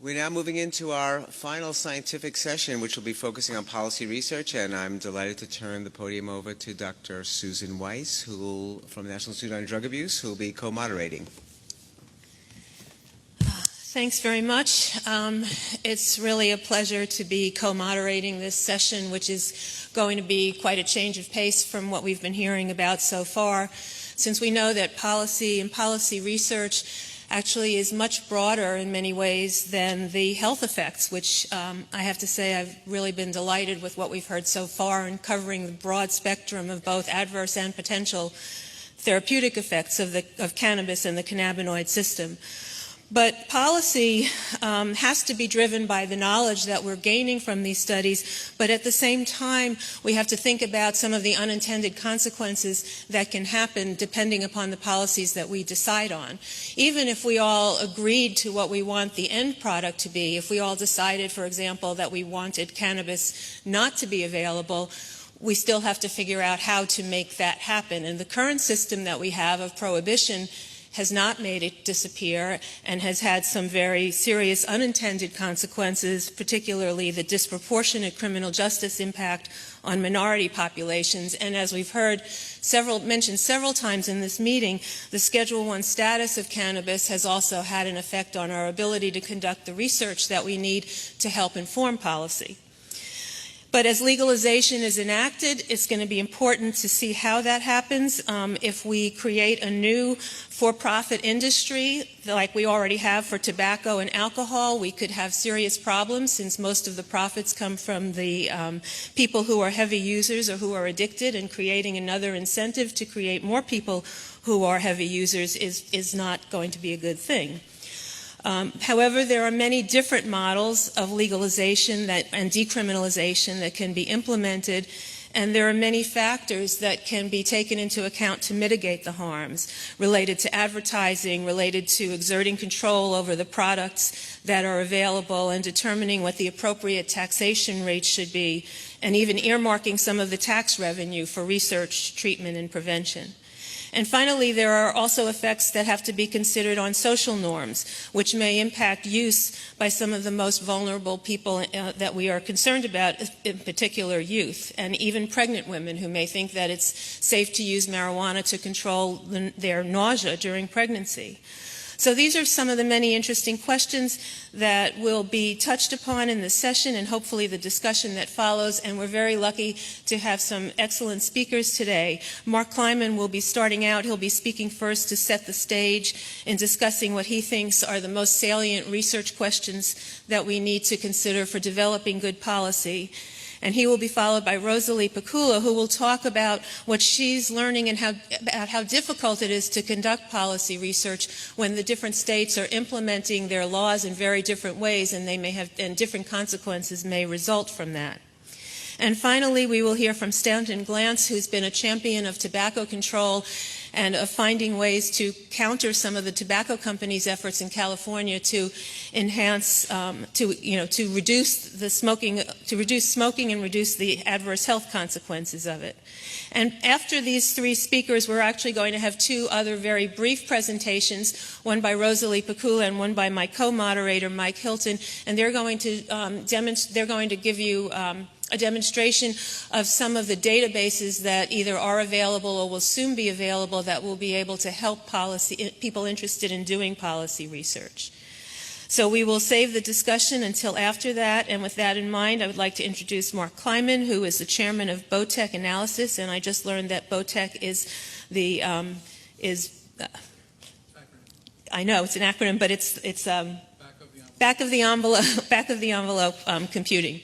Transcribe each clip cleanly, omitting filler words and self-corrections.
We're now moving into our final scientific session, which will be focusing on policy research, and I'm delighted to turn the podium over to Dr. Susan Weiss, from the National Institute on Drug Abuse, who will be co-moderating. Thanks very much. It's really a pleasure to be co-moderating this session, which is going to be quite a change of pace from what we've been hearing about so far, since we know that policy and policy research actually is much broader in many ways than the health effects, which I have to say I've really been delighted with what we've heard so far in covering the broad spectrum of both adverse and potential therapeutic effects of cannabis and the cannabinoid system. But policy has to be driven by the knowledge that we're gaining from these studies, but at the same time, we have to think about some of the unintended consequences that can happen depending upon the policies that we decide on. Even if we all agreed to what we want the end product to be, if we all decided, for example, that we wanted cannabis not to be available, we still have to figure out how to make that happen. And the current system that we have of prohibition has not made it disappear and has had some very serious unintended consequences, particularly the disproportionate criminal justice impact on minority populations. And as we've heard mentioned several times in this meeting, the Schedule I status of cannabis has also had an effect on our ability to conduct the research that we need to help inform policy. But as legalization is enacted, it's going to be important to see how that happens. If we create a new for-profit industry, like we already have for tobacco and alcohol, we could have serious problems since most of the profits come from the people who are heavy users or who are addicted, and creating another incentive to create more people who are heavy users is not going to be a good thing. However, there are many different models of legalization and decriminalization that can be implemented, and there are many factors that can be taken into account to mitigate the harms related to advertising, related to exerting control over the products that are available and determining what the appropriate taxation rates should be, and even earmarking some of the tax revenue for research, treatment, and prevention. And finally, there are also effects that have to be considered on social norms, which may impact use by some of the most vulnerable people that we are concerned about, in particular youth, and even pregnant women who may think that it's safe to use marijuana to control their nausea during pregnancy. So these are some of the many interesting questions that will be touched upon in this session and hopefully the discussion that follows. And we're very lucky to have some excellent speakers today. Mark Kleiman will be starting out. He'll be speaking first to set the stage in discussing what he thinks are the most salient research questions that we need to consider for developing good policy. And he will be followed by Rosalie, Pacula, who will talk about what she's learning and about how difficult it is to conduct policy research when the different states are implementing their laws in very different ways, and different consequences may result from that. And finally, we will hear from Stanton Glantz, who's been a champion of tobacco control and of finding ways to counter some of the tobacco companies' efforts in California to enhance, to reduce smoking and reduce the adverse health consequences of it. And after these three speakers, we're actually going to have two other very brief presentations, one by Rosalie Pacula and one by my co-moderator, Mike Hilton, and they're going to give you a demonstration of some of the databases that either are available or will soon be available that will be able to help people interested in doing policy research. So we will save the discussion until after that, and with that in mind, I would like to introduce Mark Kleiman, who is the chairman of BOTEC Analysis, and I just learned that BOTEC is I know it's an acronym, but it's back of the envelope computing.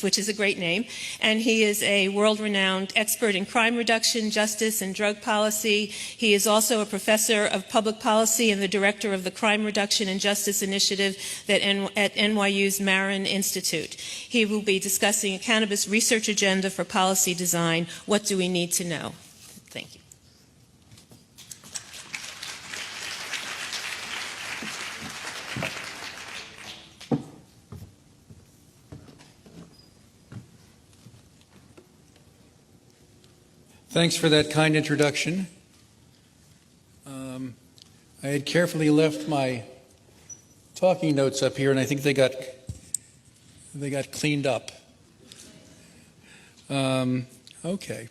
Which is a great name, and he is a world-renowned expert in crime reduction, justice, and drug policy. He is also a professor of public policy and the director of the Crime Reduction and Justice Initiative at NYU's Marron Institute. He will be discussing a cannabis research agenda for policy design. What do we need to know? Thank you. Thanks for that kind introduction. I had carefully left my talking notes up here, and I think they got cleaned up. Okay.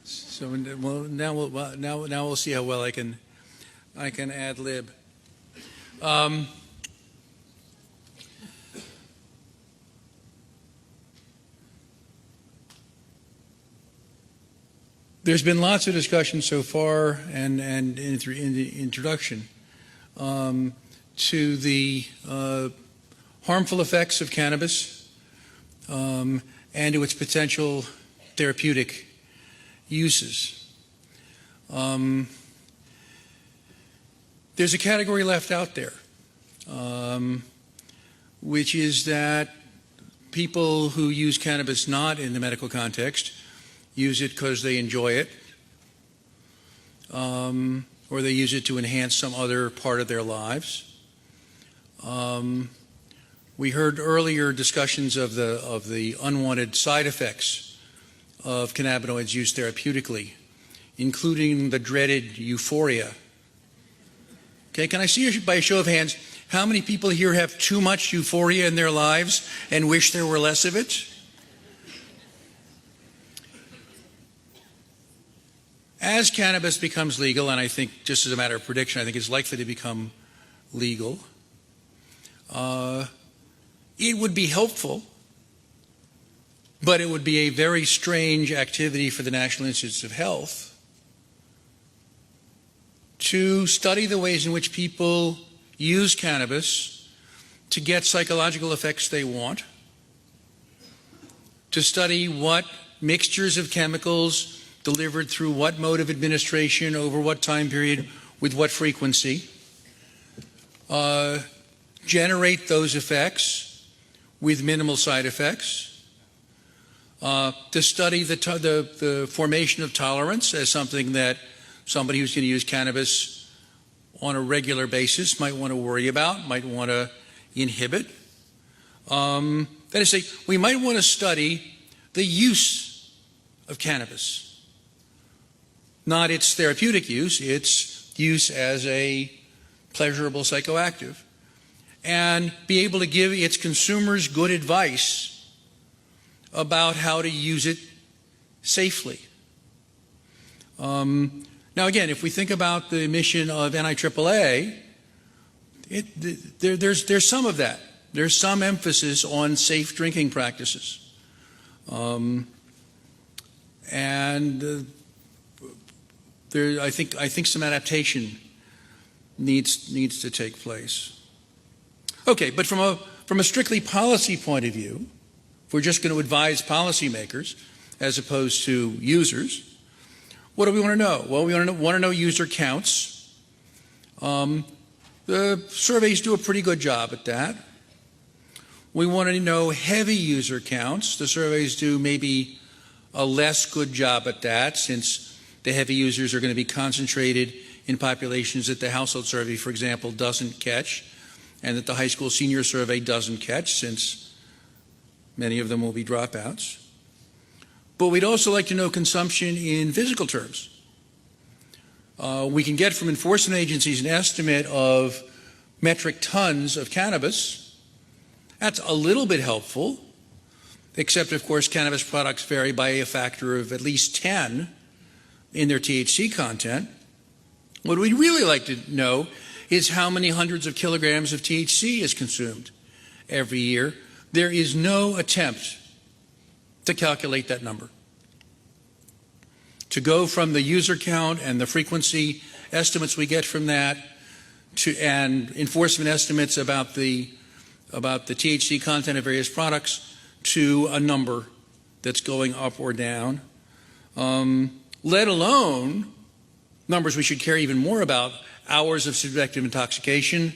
So now we'll see how well I can ad lib. There's been lots of discussion so far, and in the introduction, to the harmful effects of cannabis and to its potential therapeutic uses. There's a category left out there, which is that people who use cannabis not in the medical context use it because they enjoy it, or they use it to enhance some other part of their lives. We heard earlier discussions of the unwanted side effects of cannabinoids used therapeutically, including the dreaded euphoria. Okay, can I see by a show of hands how many people here have too much euphoria in their lives and wish there were less of it? As cannabis becomes legal, and I think just as a matter of prediction, I think it's likely to become legal, it would be helpful, but it would be a very strange activity for the National Institutes of Health to study the ways in which people use cannabis to get psychological effects they want, to study what mixtures of chemicals delivered through what mode of administration, over what time period, with what frequency, generate those effects with minimal side effects, to study the formation of tolerance as something that somebody who's going to use cannabis on a regular basis might want to worry about, might want to inhibit. That is to say, we might want to study the use of cannabis. Not its therapeutic use, its use as a pleasurable psychoactive, and be able to give its consumers good advice about how to use it safely. Now again, if we think about the mission of NIAAA, there's some of that. There's some emphasis on safe drinking practices. I think some adaptation needs to take place. Okay, but from a strictly policy point of view, if we're just going to advise policymakers as opposed to users, what do we want to know? Well, we want to know user counts. The surveys do a pretty good job at that. We want to know heavy user counts. The surveys do maybe a less good job at that, since the heavy users are going to be concentrated in populations that the household survey, for example, doesn't catch, and that the high school senior survey doesn't catch, since many of them will be dropouts. But we'd also like to know consumption in physical terms. We can get from enforcement agencies an estimate of metric tons of cannabis. That's a little bit helpful, except, of course, cannabis products vary by a factor of at least 10 in their THC content. What we'd really like to know is how many hundreds of kilograms of THC is consumed every year. There is no attempt to calculate that number. To go from the user count and the frequency estimates we get from that and enforcement estimates about the THC content of various products to a number that's going up or down, let alone numbers we should care even more about, hours of subjective intoxication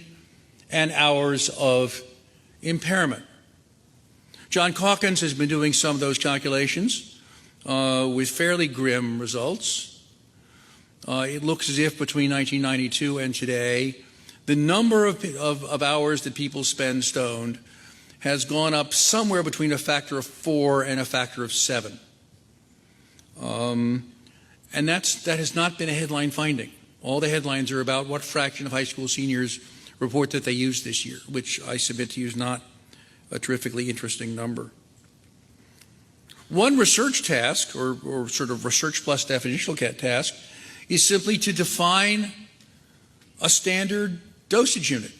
and hours of impairment. John Calkins has been doing some of those calculations with fairly grim results. It looks as if between 1992 and today, the number of hours that people spend stoned has gone up somewhere between a factor of 4 and a factor of 7. And that has not been a headline finding. All the headlines are about what fraction of high school seniors report that they used this year, which I submit to you is not a terrifically interesting number. One research task, or sort of research plus definitional task, is simply to define a standard dosage unit.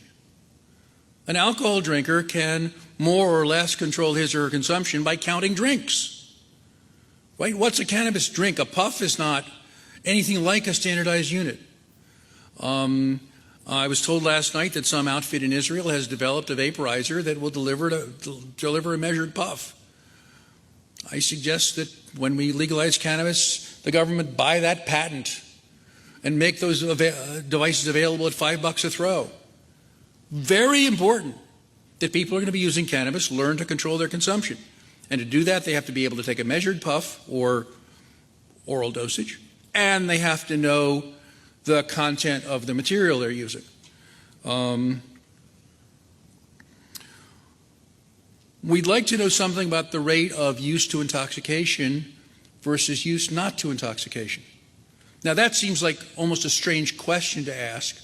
An alcohol drinker can more or less control his or her consumption by counting drinks. Right? What's a cannabis drink? A puff is not anything like a standardized unit. I was told last night that some outfit in Israel has developed a vaporizer that will deliver a measured puff. I suggest that when we legalize cannabis, the government buy that patent and make those devices available at $5 a throw. Very important that people are going to be using cannabis learn to control their consumption. And to do that, they have to be able to take a measured puff or oral dosage, and they have to know the content of the material they're using. We'd like to know something about the rate of use to intoxication versus use not to intoxication. Now that seems like almost a strange question to ask,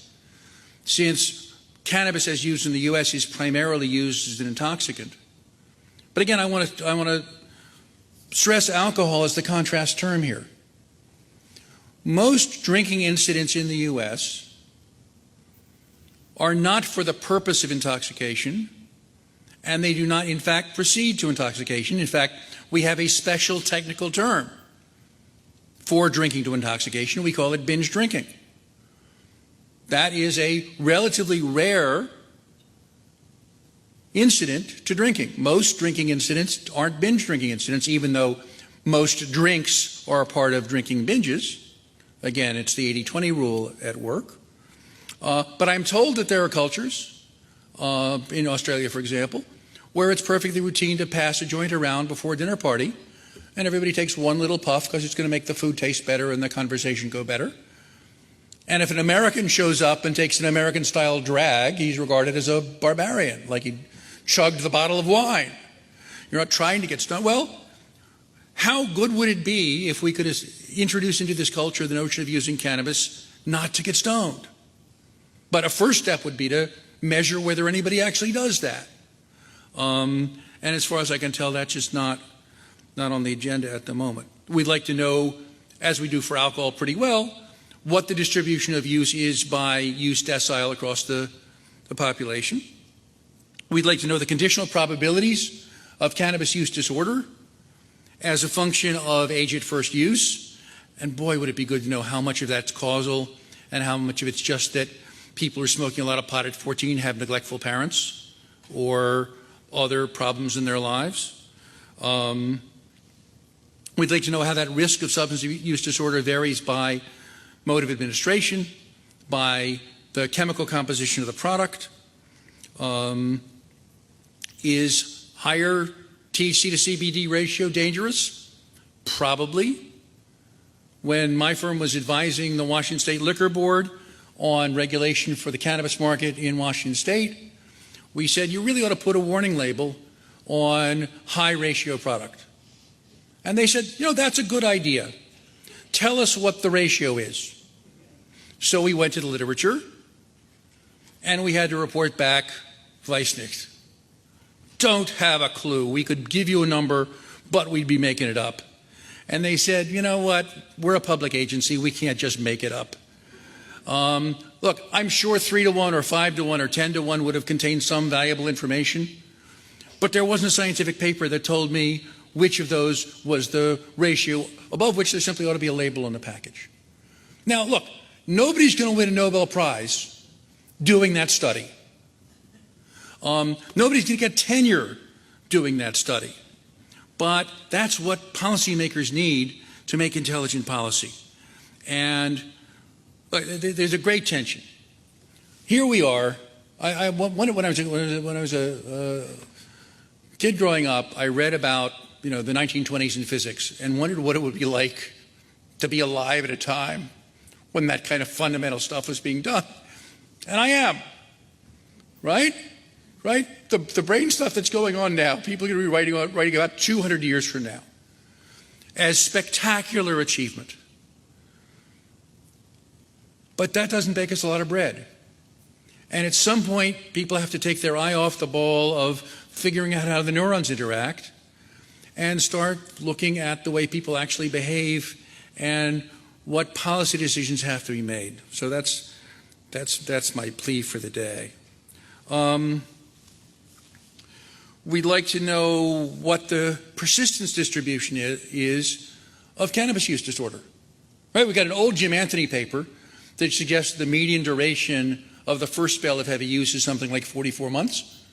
since cannabis as used in the U.S. is primarily used as an intoxicant. But again, I want to stress alcohol as the contrast term here. Most drinking incidents in the U.S. are not for the purpose of intoxication, and they do not, in fact, proceed to intoxication. In fact, we have a special technical term for drinking to intoxication. We call it binge drinking. That is a relatively rare incident to drinking. Most drinking incidents aren't binge drinking incidents, even though most drinks are a part of drinking binges. Again, it's the 80-20 rule at work. But I'm told that there are cultures, in Australia, for example, where it's perfectly routine to pass a joint around before a dinner party, and everybody takes one little puff because it's going to make the food taste better and the conversation go better. And if an American shows up and takes an American-style drag, he's regarded as a barbarian, like he chugged the bottle of wine. You're not trying to get stoned. Well, how good would it be if we could introduce into this culture the notion of using cannabis not to get stoned? But a first step would be to measure whether anybody actually does that. And as far as I can tell, that's just not on the agenda at the moment. We'd like to know, as we do for alcohol pretty well, what the distribution of use is by use decile across the population. We'd like to know the conditional probabilities of cannabis use disorder as a function of age at first use. And boy, would it be good to know how much of that's causal and how much of it's just that people who are smoking a lot of pot at 14 have neglectful parents or other problems in their lives. We'd like to know how that risk of substance use disorder varies by mode of administration, by the chemical composition of the product. Is higher THC to CBD ratio dangerous? Probably. When my firm was advising the Washington State Liquor Board on regulation for the cannabis market in Washington State, we said you really ought to put a warning label on high ratio product. And they said, you know, that's a good idea. Tell us what the ratio is. So we went to the literature and we had to report back, Weiss nicht. Don't have a clue. We could give you a number, but we'd be making it up. And they said, you know what, we're a public agency, we can't just make it up. Look, I'm sure 3-to-1 or 5-to-1 or 10-to-1 would have contained some valuable information, but there wasn't a scientific paper that told me which of those was the ratio, above which there simply ought to be a label on the package. Now, look, nobody's going to win a Nobel Prize doing that study. Nobody's going to get tenure doing that study. But that's what policymakers need to make intelligent policy. And there's a great tension. Here we are. When I was a kid growing up, I read about the 1920s in physics and wondered what it would be like to be alive at a time when that kind of fundamental stuff was being done. And I am, right? Right? The brain stuff that's going on now, people are going to be writing about 200 years from now as spectacular achievement. But that doesn't bake us a lot of bread. And at some point, people have to take their eye off the ball of figuring out how the neurons interact and start looking at the way people actually behave and what policy decisions have to be made. So that's my plea for the day. We'd like to know what the persistence distribution is of cannabis use disorder. Right, we got an old Jim Anthony paper that suggests the median duration of the first spell of heavy use is something like 44 months.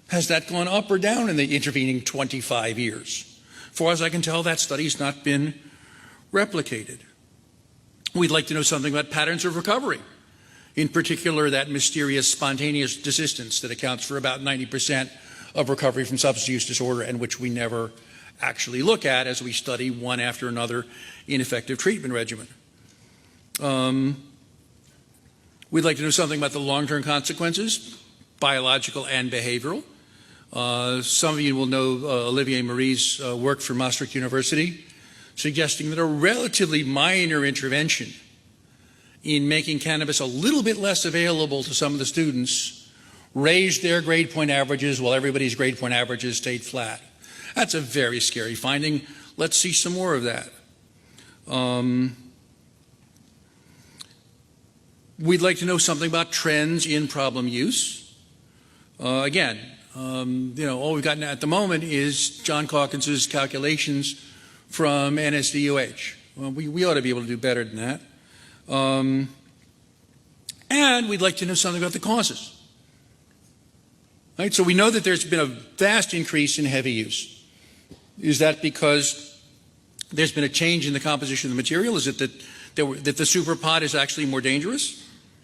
Has that gone up or down in the intervening 25 years? As far as I can tell, that study's not been replicated. We'd like to know something about patterns of recovery, in particular that mysterious spontaneous desistance that accounts for about 90% of recovery from substance use disorder and which we never actually look at as we study one after another ineffective treatment regimen. We'd like to know something about the long-term consequences, biological and behavioral. Some of you will know Olivier Marie's work from Maastricht University, suggesting that a relatively minor intervention in making cannabis a little bit less available to some of the students raised their grade point averages while everybody's grade point averages stayed flat. That's a very scary finding. Let's see some more of that. We'd like to know something about trends in problem use. Again, all we've got at the moment is John Calkins's calculations from NSDUH. Well, we ought to be able to do better than that. And we'd like to know something about the causes. Right? So we know that there's been a vast increase in heavy use. Is that because there's been a change in the composition of the material? Is it that the super pot is actually more dangerous?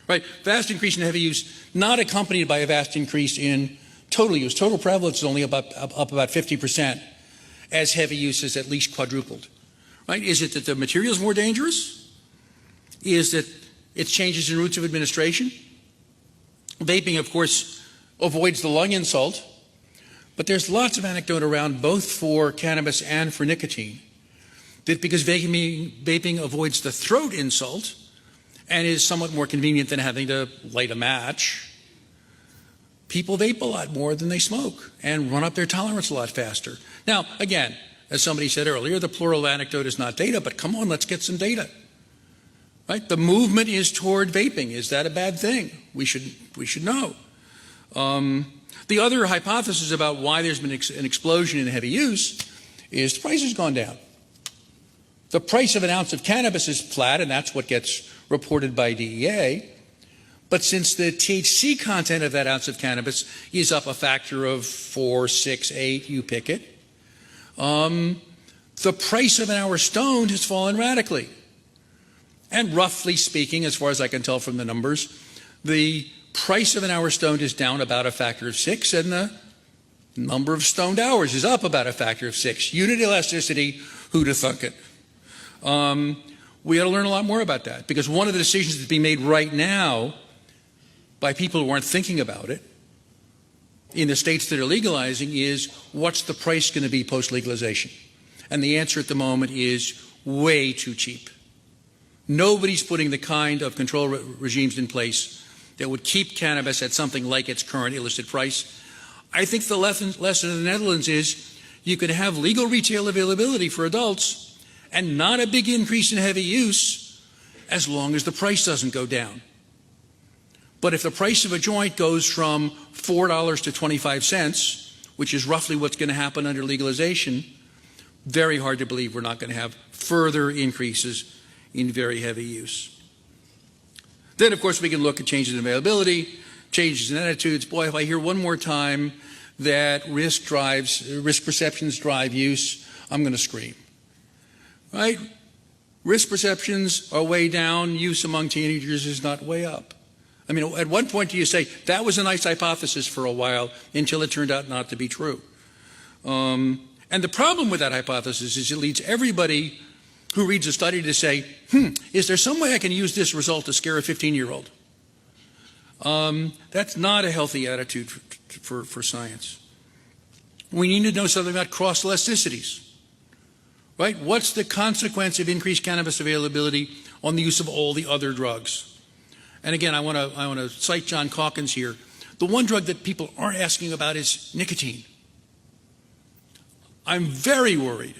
Right? Vast increase in heavy use, not accompanied by a vast increase in total use. Total prevalence is only up about 50% as heavy use is at least quadrupled. Right? Is it that the material is more dangerous? Is it its changes in routes of administration? Vaping, of course, avoids the lung insult, but there's lots of anecdote around both for cannabis and for nicotine that because vaping avoids the throat insult and is somewhat more convenient than having to light a match, people vape a lot more than they smoke and run up their tolerance a lot faster. Now, again, as somebody said earlier, the plural anecdote is not data, but come on, let's get some data. Right? The movement is toward vaping. Is that a bad thing? We should know. The other hypothesis about why there's been an explosion in heavy use is the price has gone down. The price of an ounce of cannabis is flat, and that's what gets reported by DEA. But since the THC content of that ounce of cannabis is up a factor of 4, 6, 8, you pick it, the price of an hour stoned has fallen radically. And roughly speaking, as far as I can tell from the numbers, the price of an hour stoned is down about a factor of 6, and the number of stoned hours is up about a factor of 6. Unit elasticity, who'd have thunk it? We ought to learn a lot more about that, because one of the decisions that's being made right now by people who aren't thinking about it in the states that are legalizing is, what's the price going to be post-legalization? And the answer at the moment is way too cheap. Nobody's putting the kind of control regimes in place that would keep cannabis at something like its current illicit price. I think the lesson of the Netherlands is you can have legal retail availability for adults and not a big increase in heavy use as long as the price doesn't go down. But if the price of a joint goes from $4 to 25 cents, which is roughly what's going to happen under legalization, very hard to believe we're not going to have further increases in very heavy use. Then, of course, we can look at changes in availability, changes in attitudes. Boy, if I hear one more time that risk perceptions drive use, I'm going to scream. Right? Risk perceptions are way down. Use among teenagers is not way up. I mean, at one point do you say, that was a nice hypothesis for a while until it turned out not to be true. And the problem with that hypothesis is it leads everybody who reads a study to say, is there some way I can use this result to scare a 15-year-old? That's not a healthy attitude for science. We need to know something about cross-elasticities. Right? What's the consequence of increased cannabis availability on the use of all the other drugs? And again, I want to cite John Calkins here. The one drug that people aren't asking about is nicotine. I'm very worried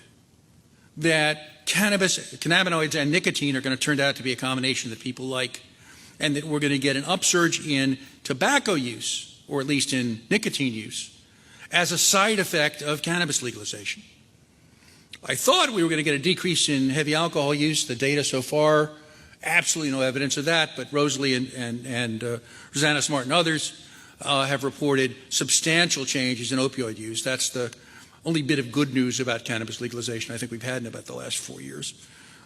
that cannabinoids and nicotine are going to turn out to be a combination that people like, and that we're going to get an upsurge in tobacco use, or at least in nicotine use, as a side effect of cannabis legalization. I thought we were going to get a decrease in heavy alcohol use. The data so far, absolutely no evidence of that, but Rosalie and Rosanna Smart and others have reported substantial changes in opioid use. That's the only bit of good news about cannabis legalization I think we've had in about the last 4 years.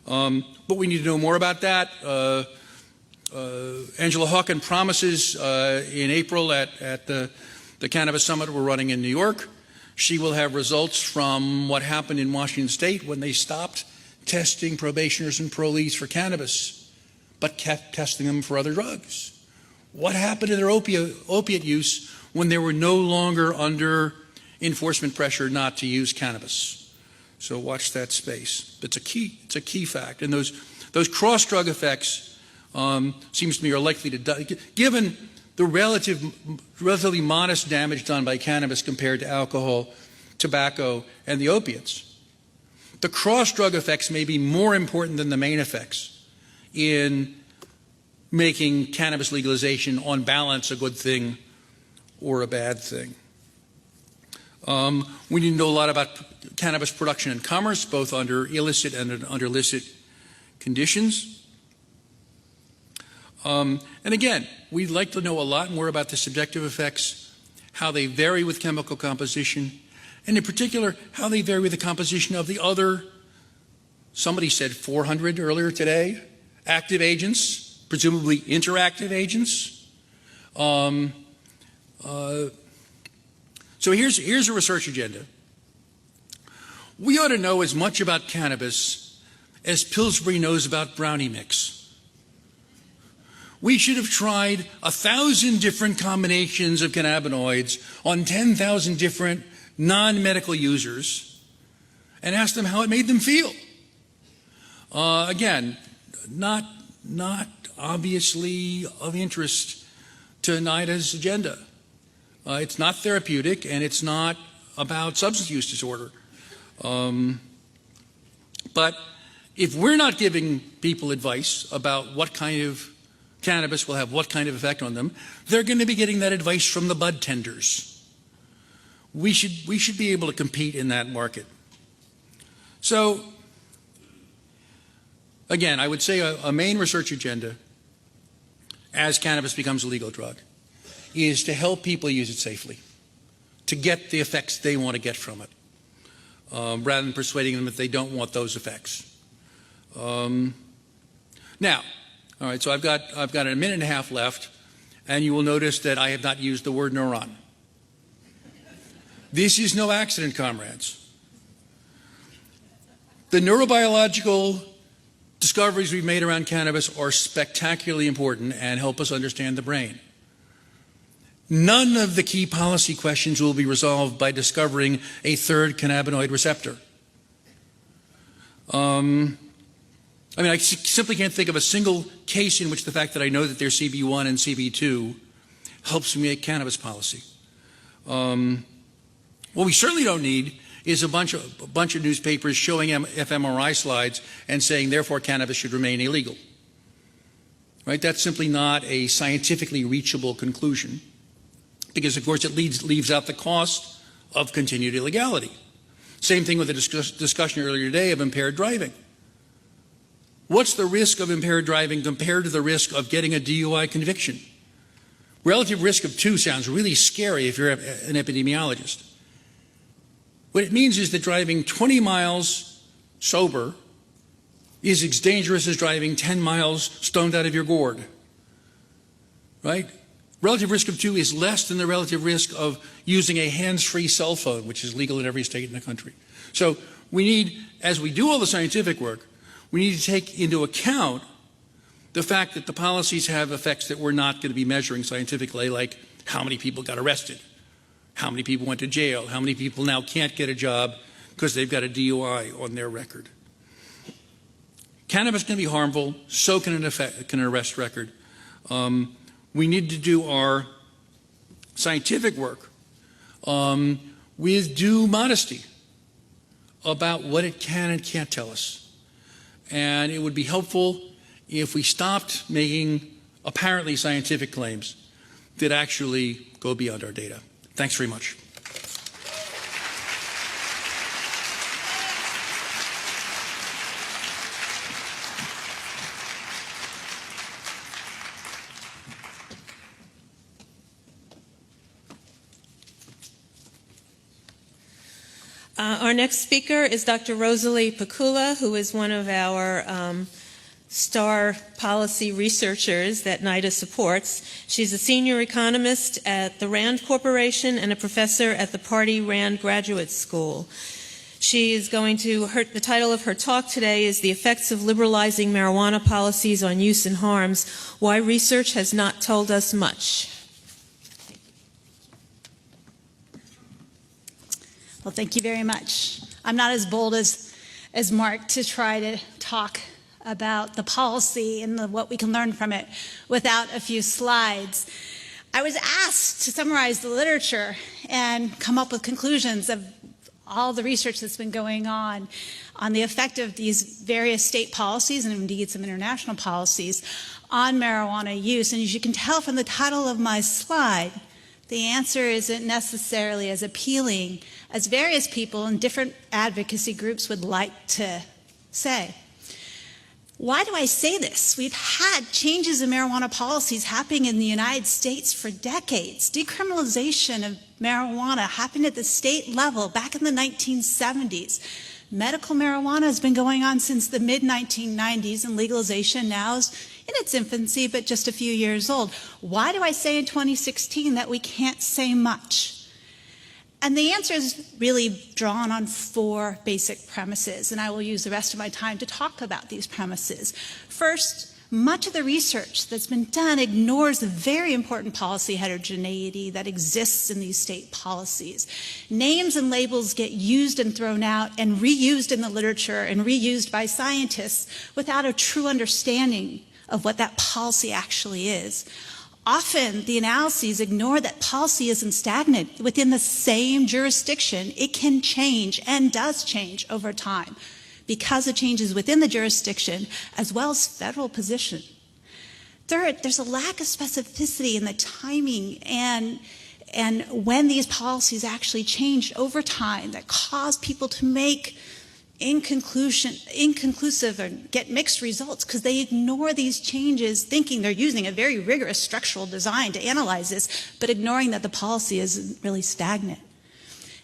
But we need to know more about that. Angela Hawken promises in April at the Cannabis Summit we're running in New York, she will have results from what happened in Washington State when they stopped testing probationers and parolees for cannabis, but kept testing them for other drugs. What happened to their opiate use when they were no longer under enforcement pressure not to use cannabis? So watch that space. It's a key fact. And those cross-drug effects seems to me are likely to die, given the relatively modest damage done by cannabis compared to alcohol, tobacco, and the opiates. The cross-drug effects may be more important than the main effects in making cannabis legalization on balance a good thing or a bad thing. We need to know a lot about cannabis production and commerce, both under illicit and under licit conditions. And again, we'd like to know a lot more about the subjective effects, how they vary with chemical composition, and in particular, how they vary with the composition of the other, somebody said 400 earlier today, active agents, presumably interactive agents. So here's a research agenda. We ought to know as much about cannabis as Pillsbury knows about brownie mix. We should have tried 1,000 different combinations of cannabinoids on 10,000 different non-medical users and asked them how it made them feel. Again, not obviously of interest to NIDA's agenda. It's not therapeutic, and it's not about substance use disorder. But if we're not giving people advice about what kind of cannabis will have what kind of effect on them, they're going to be getting that advice from the bud tenders. We should be able to compete in that market. So, again, I would say a main research agenda as cannabis becomes a legal drug is to help people use it safely, to get the effects they want to get from it, rather than persuading them that they don't want those effects. Now, all right, so I've got a minute and a half left, and you will notice that I have not used the word neuron. This is no accident, comrades. The neurobiological discoveries we've made around cannabis are spectacularly important and help us understand the brain. None of the key policy questions will be resolved by discovering a third cannabinoid receptor. I simply can't think of a single case in which the fact that I know that there's CB1 and CB2 helps me make cannabis policy. What we certainly don't need is a bunch of newspapers showing fMRI slides and saying, therefore, cannabis should remain illegal. Right? That's simply not a scientifically reachable conclusion, because, of course, it leaves out the cost of continued illegality. Same thing with the discussion earlier today of impaired driving. What's the risk of impaired driving compared to the risk of getting a DUI conviction? Relative risk of 2 sounds really scary if you're an epidemiologist. What it means is that driving 20 miles sober is as dangerous as driving 10 miles stoned out of your gourd, right? Relative risk of 2 is less than the relative risk of using a hands-free cell phone, which is legal in every state in the country. So we need, as we do all the scientific work, we need to take into account the fact that the policies have effects that we're not going to be measuring scientifically, like how many people got arrested, how many people went to jail, how many people now can't get a job because they've got a DUI on their record. Cannabis can be harmful, so can an arrest record. We need to do our scientific work with due modesty about what it can and can't tell us. And it would be helpful if we stopped making apparently scientific claims that actually go beyond our data. Thanks very much. Our next speaker is Dr. Rosalie Pacula, who is one of our star policy researchers that NIDA supports. She's a senior economist at the Rand Corporation and a professor at the Pardee Rand Graduate School. She is going to, the title of her talk today is The Effects of Liberalizing Marijuana Policies on Use and Harms, Why Research Has Not Told Us Much. Well, thank you very much. I'm not as bold as Mark to try to talk about the policy and what we can learn from it without a few slides. I was asked to summarize the literature and come up with conclusions of all the research that's been going on the effect of these various state policies and indeed some international policies on marijuana use. And as you can tell from the title of my slide, the answer isn't necessarily as appealing as various people in different advocacy groups would like to say. Why do I say this? We've had changes in marijuana policies happening in the United States for decades. Decriminalization of marijuana happened at the state level back in the 1970s. Medical marijuana has been going on since the mid-1990s, and legalization now is in its infancy, but just a few years old. Why do I say in 2016 that we can't say much? And the answer is really drawn on four basic premises, and I will use the rest of my time to talk about these premises. First, much of the research that's been done ignores the very important policy heterogeneity that exists in these state policies. Names and labels get used and thrown out and reused in the literature and reused by scientists without a true understanding of what that policy actually is. Often, the analyses ignore that policy isn't stagnant within the same jurisdiction. It can change and does change over time because of changes within the jurisdiction as well as federal position. Third, there's a lack of specificity in the timing and when these policies actually changed over time that cause people to make inconclusive or get mixed results because they ignore these changes thinking they're using a very rigorous structural design to analyze this, but ignoring that the policy is really stagnant.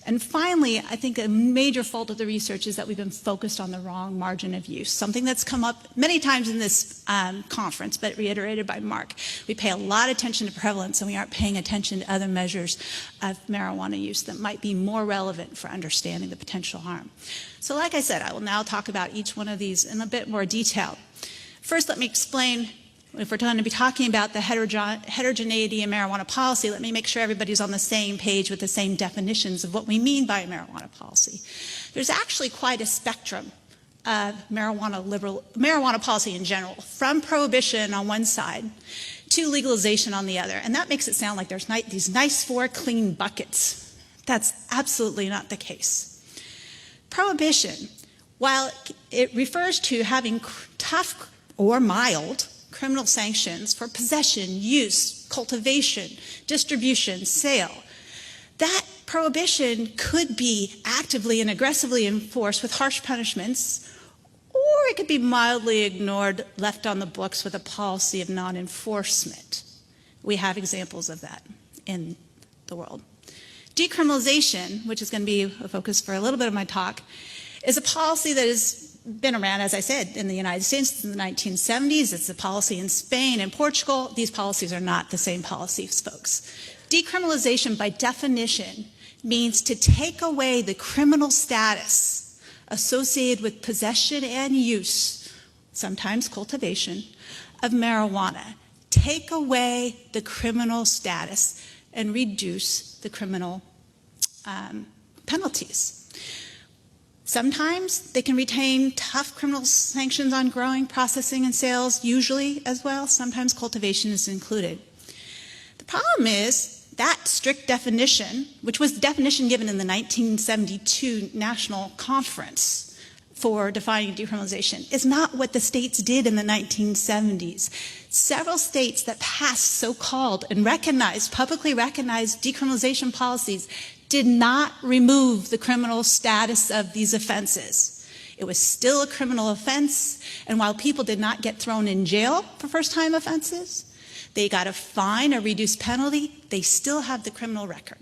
And finally, I think a major fault of the research is that we've been focused on the wrong margin of use, something that's come up many times in this conference, but reiterated by Mark. We pay a lot of attention to prevalence, and we aren't paying attention to other measures of marijuana use that might be more relevant for understanding the potential harm. So like I said, I will now talk about each one of these in a bit more detail. First, let me explain, if we're going to be talking about the heterogeneity in marijuana policy, let me make sure everybody's on the same page with the same definitions of what we mean by marijuana policy. There's actually quite a spectrum of marijuana policy in general, from prohibition on one side to legalization on the other. And that makes it sound like there's these nice four clean buckets. That's absolutely not the case. Prohibition, while it refers to having tough or mild criminal sanctions for possession, use, cultivation, distribution, sale, that prohibition could be actively and aggressively enforced with harsh punishments, or it could be mildly ignored, left on the books with a policy of non-enforcement. We have examples of that in the world. Decriminalization, which is going to be a focus for a little bit of my talk, is a policy that has been around, as I said, in the United States in the 1970s. It's a policy in Spain and Portugal. These policies are not the same policies, folks. Decriminalization, by definition, means to take away the criminal status associated with possession and use, sometimes cultivation, of marijuana. Take away the criminal status and reduce the criminal penalties. Sometimes they can retain tough criminal sanctions on growing, processing, and sales, usually as well. Sometimes cultivation is included. The problem is that strict definition, which was the definition given in the 1972 National Conference for defining decriminalization, is not what the states did in the 1970s. Several states that passed so-called and publicly recognized decriminalization policies did not remove the criminal status of these offenses. It was still a criminal offense, and while people did not get thrown in jail for first-time offenses, they got a fine, a reduced penalty, they still have the criminal record.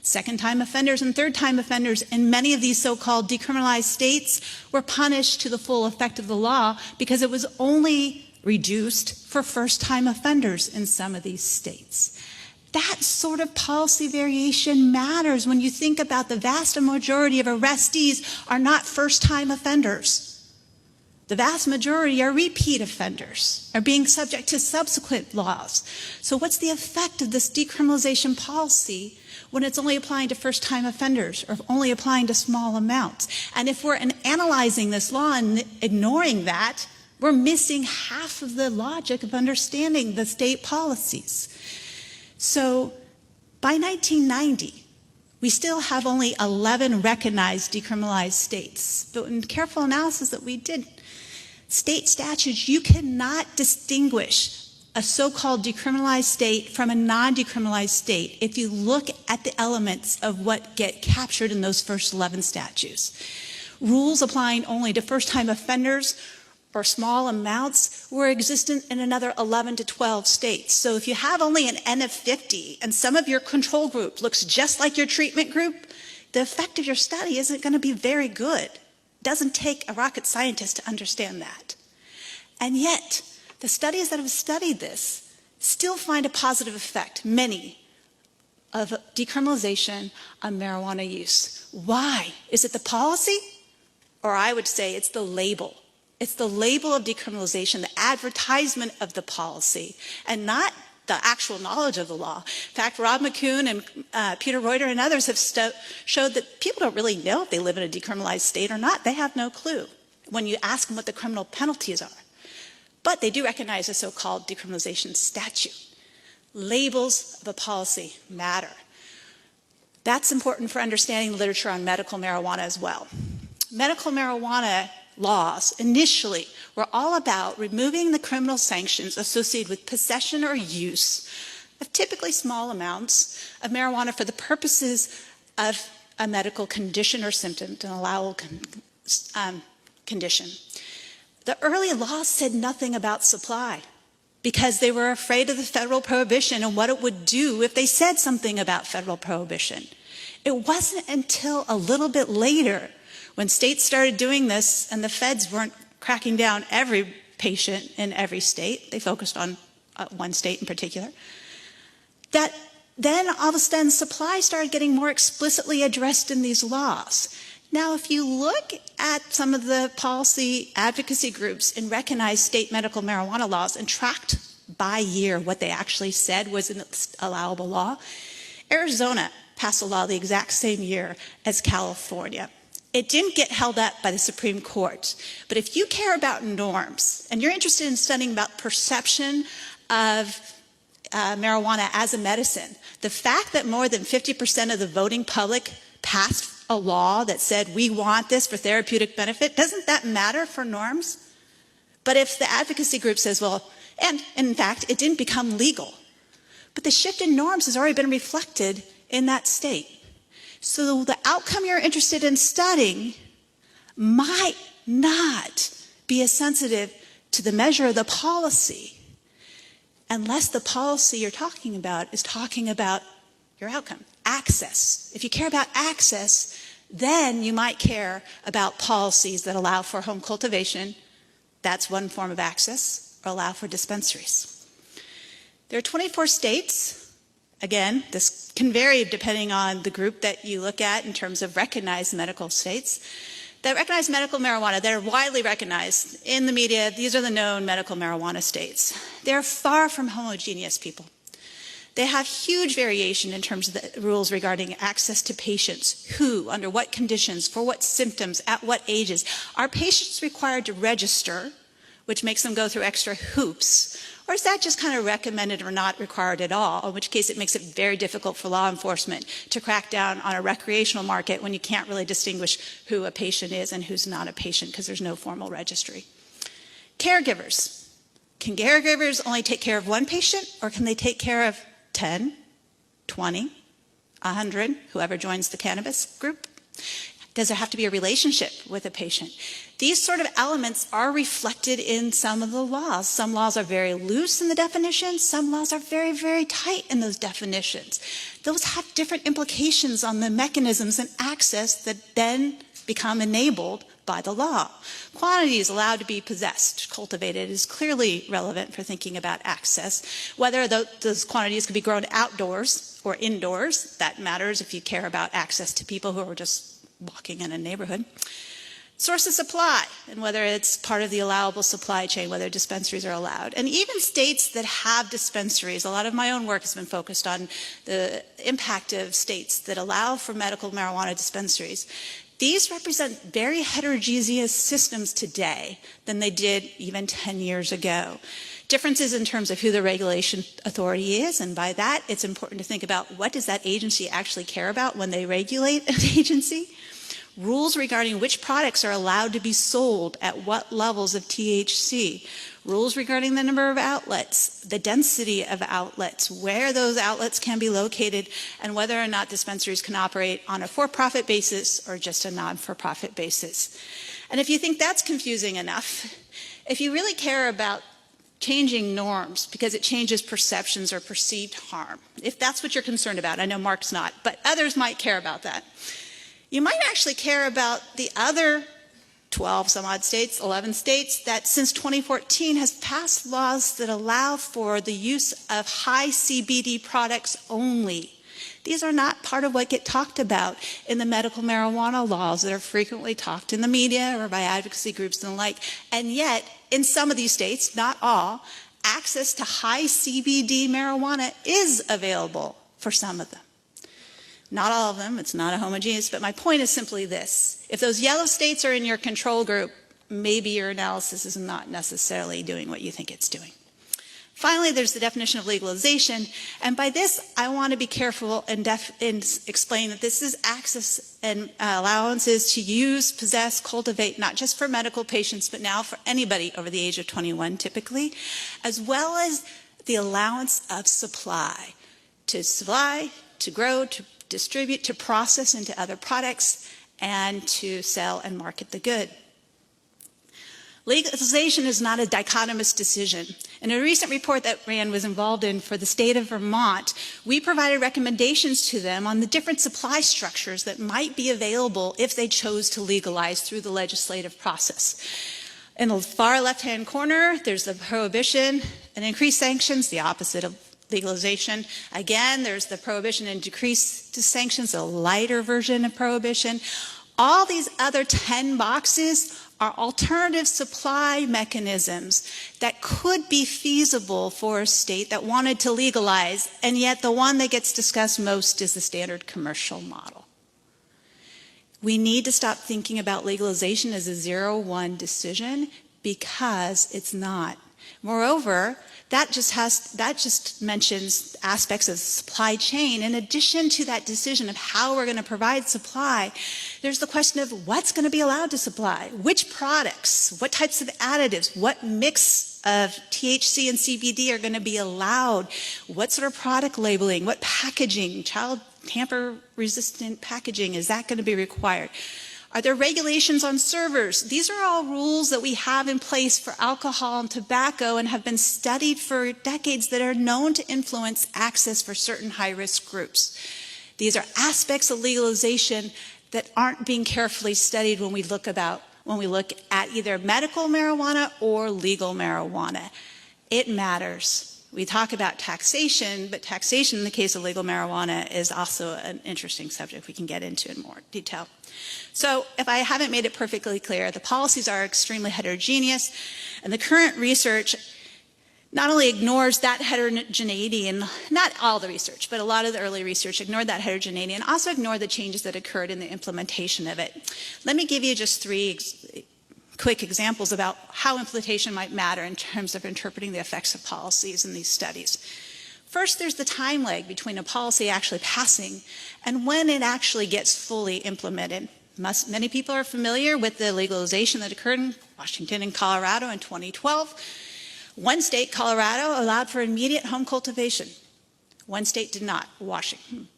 Second-time offenders and third-time offenders in many of these so-called decriminalized states were punished to the full effect of the law because it was only reduced for first-time offenders in some of these states. That sort of policy variation matters when you think about the vast majority of arrestees are not first-time offenders. The vast majority are repeat offenders, are being subject to subsequent laws. So what's the effect of this decriminalization policy when it's only applying to first-time offenders or only applying to small amounts? And if we're analyzing this law and ignoring that, we're missing half of the logic of understanding the state policies. So by 1990, we still have only 11 recognized decriminalized states. But in careful analysis that we did, state statutes, you cannot distinguish a so-called decriminalized state from a non-decriminalized state if you look at the elements of what get captured in those first 11 statutes. Rules applying only to first-time offenders or small amounts were existent in another 11 to 12 states. So if you have only an N of 50 and some of your control group looks just like your treatment group, the effect of your study isn't going to be very good. It doesn't take a rocket scientist to understand that. And yet, the studies that have studied this still find a positive effect, many, of decriminalization on marijuana use. Why? Is it the policy? Or I would say it's the label. It's the label of decriminalization, the advertisement of the policy, and not the actual knowledge of the law. In fact, Rob McCune and Peter Reuter and others have showed that people don't really know if they live in a decriminalized state or not. They have no clue when you ask them what the criminal penalties are. But they do recognize a so-called decriminalization statute. Labels of a policy matter. That's important for understanding the literature on medical marijuana as well. Medical marijuana laws initially were all about removing the criminal sanctions associated with possession or use of typically small amounts of marijuana for the purposes of a medical condition or symptom, an allowable condition. The early laws said nothing about supply because they were afraid of the federal prohibition and what it would do if they said something about federal prohibition. It wasn't until a little bit later, when states started doing this and the feds weren't cracking down every patient in every state, they focused on one state in particular, that then all of a sudden supply started getting more explicitly addressed in these laws. Now, if you look at some of the policy advocacy groups and recognized state medical marijuana laws and tracked by year what they actually said was an allowable law, Arizona passed a law the exact same year as California. It didn't get held up by the Supreme Court. But if you care about norms and you're interested in studying about perception of marijuana as a medicine, the fact that more than 50% of the voting public passed a law that said we want this for therapeutic benefit, doesn't that matter for norms? But if the advocacy group says, well, and in fact, it didn't become legal, but the shift in norms has already been reflected in that state. So the outcome you're interested in studying might not be as sensitive to the measure of the policy unless the policy you're talking about is talking about your outcome, access. If you care about access, then you might care about policies that allow for home cultivation. That's one form of access, or allow for dispensaries. There are 24 states. Again, this can vary depending on the group that you look at in terms of recognized medical states that recognize medical marijuana, that are widely recognized in the media. These are the known medical marijuana states. They're far from homogeneous, people. They have huge variation in terms of the rules regarding access to patients, who, under what conditions, for what symptoms, at what ages. Are patients required to register, which makes them go through extra hoops, or is that just kind of recommended or not required at all, in which case it makes it very difficult for law enforcement to crack down on a recreational market when you can't really distinguish who a patient is and who's not a patient because there's no formal registry. Caregivers. Can caregivers only take care of one patient, or can they take care of 10, 20, 100, whoever joins the cannabis group? Does there have to be a relationship with a patient? These sort of elements are reflected in some of the laws. Some laws are very loose in the definitions. Some laws are very, very tight in those definitions. Those have different implications on the mechanisms and access that then become enabled by the law. Quantities allowed to be possessed, cultivated, is clearly relevant for thinking about access. Whether those quantities could be grown outdoors or indoors, that matters if you care about access to people who are just walking in a neighborhood. Source of supply, and whether it's part of the allowable supply chain, whether dispensaries are allowed. And even states that have dispensaries, a lot of my own work has been focused on the impact of states that allow for medical marijuana dispensaries. These represent very heterogeneous systems today than they did even 10 years ago. Differences in terms of who the regulation authority is, and by that it's important to think about what does that agency actually care about when they regulate an agency. Rules regarding which products are allowed to be sold at what levels of THC. Rules regarding the number of outlets, the density of outlets, where those outlets can be located, and whether or not dispensaries can operate on a for-profit basis or just a non-for-profit basis. And if you think that's confusing enough, if you really care about changing norms because it changes perceptions or perceived harm, if that's what you're concerned about, I know Mark's not, but others might care about that. You might actually care about the other 12 some odd states, 11 states, that since 2014 has passed laws that allow for the use of high CBD products only. These are not part of what get talked about in the medical marijuana laws that are frequently talked in the media or by advocacy groups and the like. And yet, in some of these states, not all, access to high CBD marijuana is available for some of them. Not all of them, it's not a homogeneous, but my point is simply this. If those yellow states are in your control group, maybe your analysis is not necessarily doing what you think it's doing. Finally, there's the definition of legalization, and by this I want to be careful and explain that this is access and allowances to use, possess, cultivate, not just for medical patients, but now for anybody over the age of 21 typically, as well as the allowance of supply, to grow, to distribute, to process into other products, and to sell and market the good. Legalization is not a dichotomous decision. In a recent report that Rand was involved in for the state of Vermont, we provided recommendations to them on the different supply structures that might be available if they chose to legalize through the legislative process. In the far left-hand corner, there's the prohibition and increased sanctions, the opposite of legalization. Again, there's the prohibition and decreased sanctions, a lighter version of prohibition. All these other 10 boxes are alternative supply mechanisms that could be feasible for a state that wanted to legalize, and yet the one that gets discussed most is the standard commercial model. We need to stop thinking about legalization as a 0-1 decision because it's not. Moreover, that just mentions aspects of the supply chain. In addition to that decision of how we're going to provide supply, there's the question of what's going to be allowed to supply, which products, what types of additives, what mix of THC and CBD are going to be allowed, what sort of product labeling, what packaging, child tamper-resistant packaging, is that going to be required? Are there regulations on servers? These are all rules that we have in place for alcohol and tobacco and have been studied for decades that are known to influence access for certain high-risk groups. These are aspects of legalization that aren't being carefully studied when we look at either medical marijuana or legal marijuana. It matters. We talk about taxation, but taxation in the case of legal marijuana is also an interesting subject we can get into in more detail. So if I haven't made it perfectly clear, the policies are extremely heterogeneous, and the current research not only ignores that heterogeneity, and not all the research, but a lot of the early research ignored that heterogeneity and also ignored the changes that occurred in the implementation of it. Let me give you just three quick examples about how implementation might matter in terms of interpreting the effects of policies in these studies. First, there's the time lag between a policy actually passing and when it actually gets fully implemented. Many people are familiar with the legalization that occurred in Washington and Colorado in 2012. One state, Colorado, allowed for immediate home cultivation. One state did not, Washington.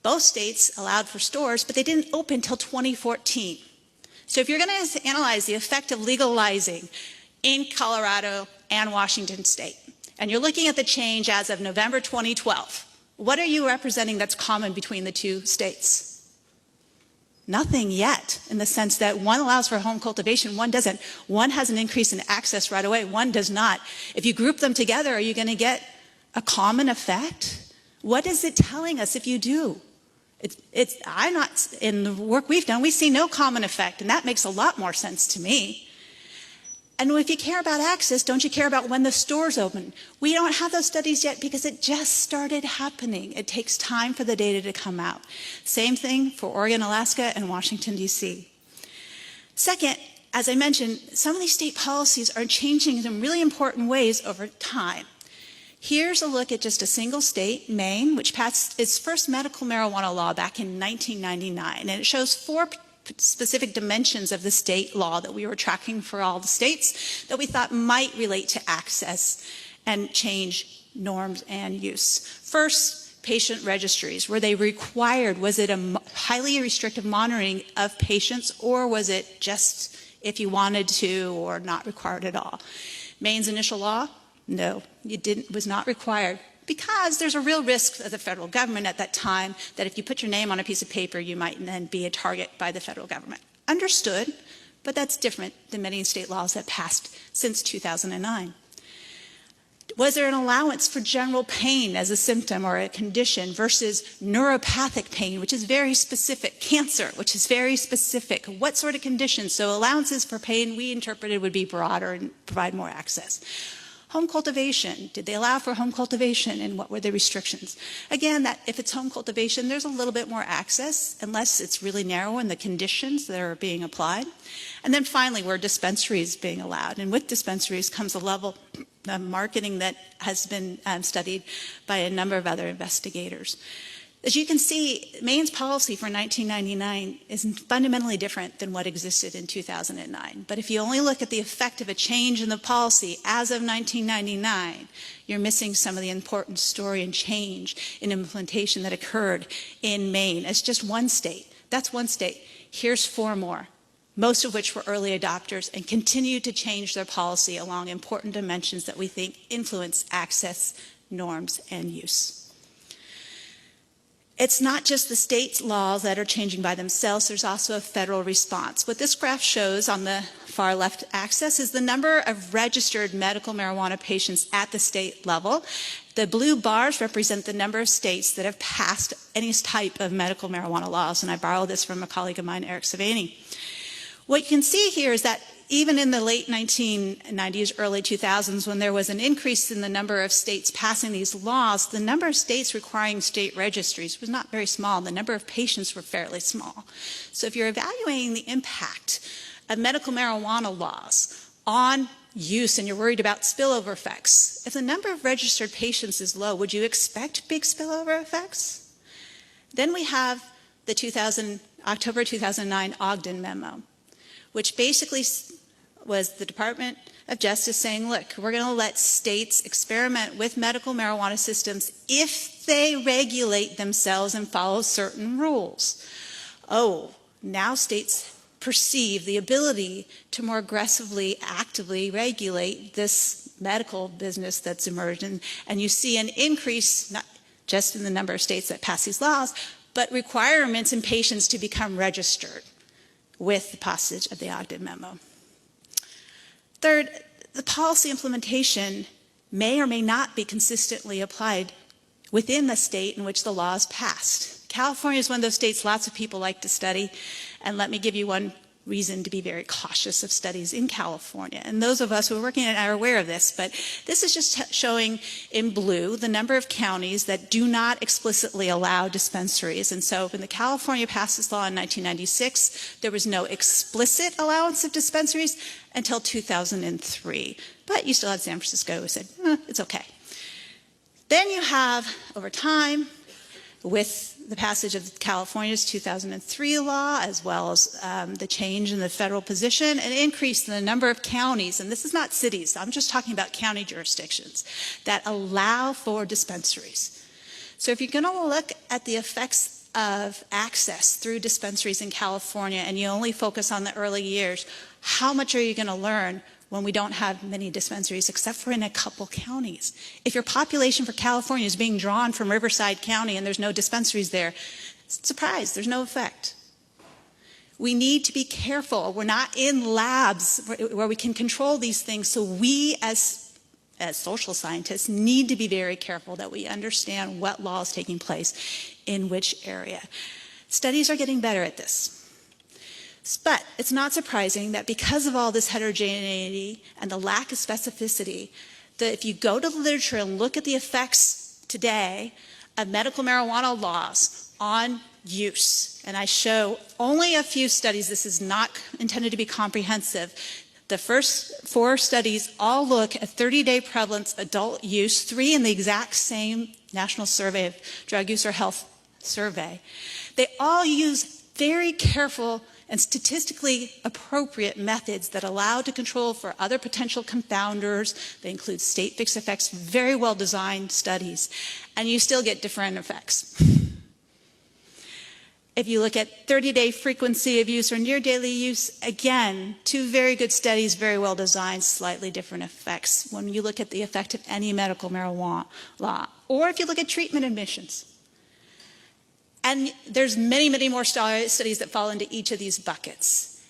Both states allowed for stores, but they didn't open until 2014. So if you're going to analyze the effect of legalizing in Colorado and Washington state, and you're looking at the change as of November 2012, what are you representing that's common between the two states? Nothing yet, in the sense that one allows for home cultivation, one doesn't. One has an increase in access right away, one does not. If you group them together, are you going to get a common effect? What is it telling us if you do? I'm not, in the work we've done, we see no common effect, and that makes a lot more sense to me. And if you care about access, don't you care about when the stores open? We don't have those studies yet because it just started happening. It takes time for the data to come out. Same thing for Oregon, Alaska, and Washington, D.C. Second, as I mentioned, some of these state policies are changing in some really important ways over time. Here's a look at just a single state, Maine, which passed its first medical marijuana law back in 1999, and it shows 4 specific dimensions of the state law that we were tracking for all the states that we thought might relate to access and change norms and use. First, patient registries. Were they required? Was it a highly restrictive monitoring of patients, or was it just if you wanted to or not required at all? Maine's initial law? No, it was not required. Because there's a real risk of the federal government at that time that if you put your name on a piece of paper, you might then be a target by the federal government. Understood, but that's different than many state laws that passed since 2009. Was there an allowance for general pain as a symptom or a condition versus neuropathic pain, which is very specific, cancer, which is very specific? What sort of conditions? So allowances for pain we interpreted would be broader and provide more access. Home cultivation, did they allow for home cultivation, and what were the restrictions? Again, that if it's home cultivation, there's a little bit more access, unless it's really narrow in the conditions that are being applied. And then finally, were dispensaries being allowed? And with dispensaries comes a level of marketing that has been studied by a number of other investigators. As you can see, Maine's policy for 1999 is fundamentally different than what existed in 2009. But if you only look at the effect of a change in the policy as of 1999, you're missing some of the important story and change in implementation that occurred in Maine as just one state. That's one state. Here's 4 more, most of which were early adopters and continue to change their policy along important dimensions that we think influence access, norms, and use. It's not just the state's laws that are changing by themselves, there's also a federal response. What this graph shows on the far left axis is the number of registered medical marijuana patients at the state level. The blue bars represent the number of states that have passed any type of medical marijuana laws, and I borrowed this from a colleague of mine, Eric Savani. What you can see here is that even in the late 1990s, early 2000s, when there was an increase in the number of states passing these laws, the number of states requiring state registries was not very small. The number of patients were fairly small. So if you're evaluating the impact of medical marijuana laws on use and you're worried about spillover effects, if the number of registered patients is low, would you expect big spillover effects? Then we have the October 2009 Ogden memo, which basically was the Department of Justice saying, look, we're going to let states experiment with medical marijuana systems if they regulate themselves and follow certain rules. Oh, now states perceive the ability to more aggressively, actively regulate this medical business that's emerged. And you see an increase, not just in the number of states that pass these laws, but requirements in patients to become registered with the passage of the Ogden memo. Third, the policy implementation may or may not be consistently applied within the state in which the law is passed. California is one of those states lots of people like to study, and let me give you one reason to be very cautious of studies in California. And those of us who are working in it are aware of this, but this is just showing in blue the number of counties that do not explicitly allow dispensaries. And so when the California passed this law in 1996, there was no explicit allowance of dispensaries until 2003. But you still had San Francisco who said, it's okay. Then you have, over time, with the passage of California's 2003 law, as well as the change in the federal position, an increase in the number of counties, and this is not cities, I'm just talking about county jurisdictions, that allow for dispensaries. So if you're going to look at the effects of access through dispensaries in California and you only focus on the early years, how much are you going to learn when we don't have many dispensaries except for in a couple counties? If your population for California is being drawn from Riverside County and there's no dispensaries there, surprise, there's no effect. We need to be careful. We're not in labs where we can control these things, so we as social scientists need to be very careful that we understand what law is taking place in which area. Studies are getting better at this. But it's not surprising that because of all this heterogeneity and the lack of specificity, that if you go to the literature and look at the effects today of medical marijuana laws on use, and I show only a few studies, this is not intended to be comprehensive. The first 4 studies all look at 30-day prevalence adult use, 3 in the exact same National Survey of Drug Use or Health survey. They all use very careful and statistically appropriate methods that allow to control for other potential confounders. They include state fixed effects, very well designed studies, and you still get different effects. If you look at 30-day frequency of use or near daily use, again, 2 very good studies, very well designed, slightly different effects when you look at the effect of any medical marijuana law, or if you look at treatment admissions. And there's many, many more studies that fall into each of these buckets.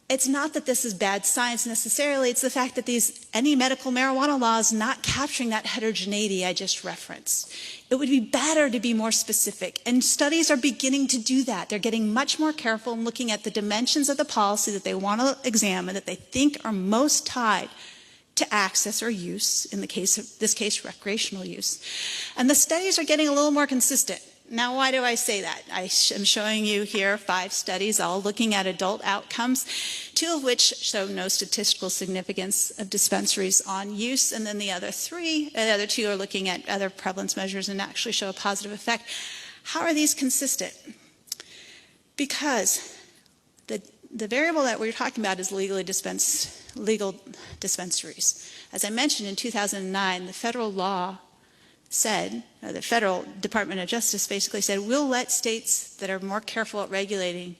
It's not that this is bad science necessarily, it's the fact that any medical marijuana law is not capturing that heterogeneity I just referenced. It would be better to be more specific, and studies are beginning to do that. They're getting much more careful in looking at the dimensions of the policy that they want to examine, that they think are most tied to access or use, in the case of this case, recreational use. And the studies are getting a little more consistent. Now, why do I say that? I am showing you here 5 studies, all looking at adult outcomes, 2 of which show no statistical significance of dispensaries on use, and then the other 2 are looking at other prevalence measures and actually show a positive effect. How are these consistent? Because the variable that we're talking about is legal dispensaries. As I mentioned, in 2009, the federal law said, the Federal Department of Justice basically said, we'll let states that are more careful at regulating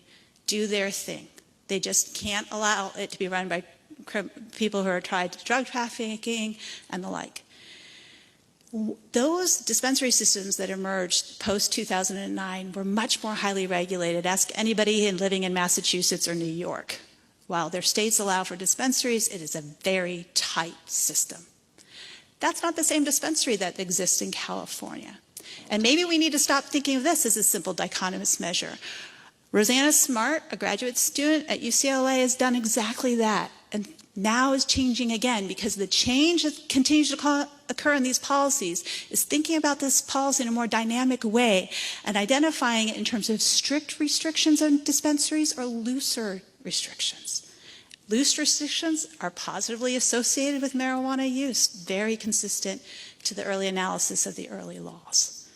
do their thing. They just can't allow it to be run by people who are tied to drug trafficking and the like. Those dispensary systems that emerged post-2009 were much more highly regulated. Ask anybody living in Massachusetts or New York. While their states allow for dispensaries, it is a very tight system. That's not the same dispensary that exists in California. And maybe we need to stop thinking of this as a simple dichotomous measure. Rosanna Smart, a graduate student at UCLA, has done exactly that, and now is changing again, because the change that continues to occur in these policies is thinking about this policy in a more dynamic way and identifying it in terms of strict restrictions on dispensaries or looser restrictions. Loose restrictions are positively associated with marijuana use, very consistent to the early analysis of the early laws.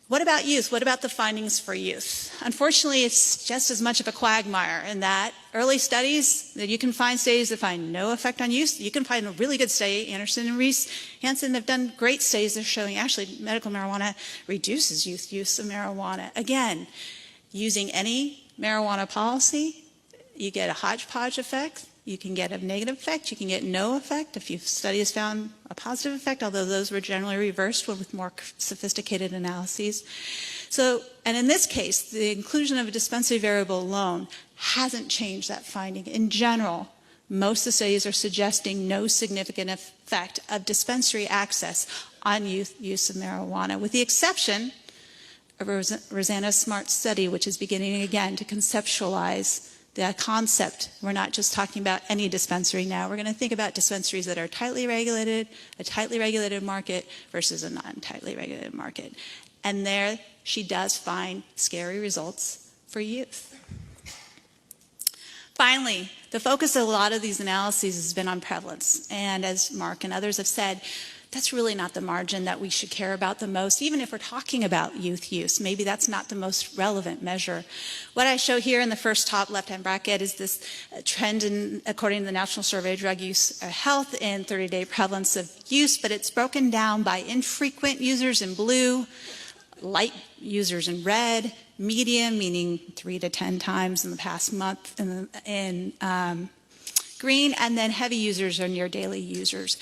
What about youth? What about the findings for youth? Unfortunately, it's just as much of a quagmire in that early studies, that you can find studies that find no effect on youth. You can find a really good study. Anderson and Reese Hansen have done great studies that are showing actually medical marijuana reduces youth use of marijuana. Again, using any marijuana policy, you get a hodgepodge effect. You can get a negative effect. You can get no effect. A few studies found a positive effect, although those were generally reversed with more sophisticated analyses. And in this case, the inclusion of a dispensary variable alone hasn't changed that finding. In general, most of the studies are suggesting no significant effect of dispensary access on youth use of marijuana, with the exception of Rosanna Smart's study, which is beginning again to conceptualize the concept. We're not just talking about any dispensary now. We're going to think about dispensaries that are tightly regulated, a tightly regulated market versus a non-tightly regulated market. And there she does find scary results for youth. Finally, the focus of a lot of these analyses has been on prevalence. And as Mark and others have said, that's really not the margin that we should care about the most, even if we're talking about youth use. Maybe that's not the most relevant measure. What I show here in the first top left-hand bracket is this trend according to the National Survey of Drug Use Health in 30-day prevalence of use, but it's broken down by infrequent users in blue, light users in red, medium, meaning 3 to 10 times in the past month in green, and then heavy users or near daily users.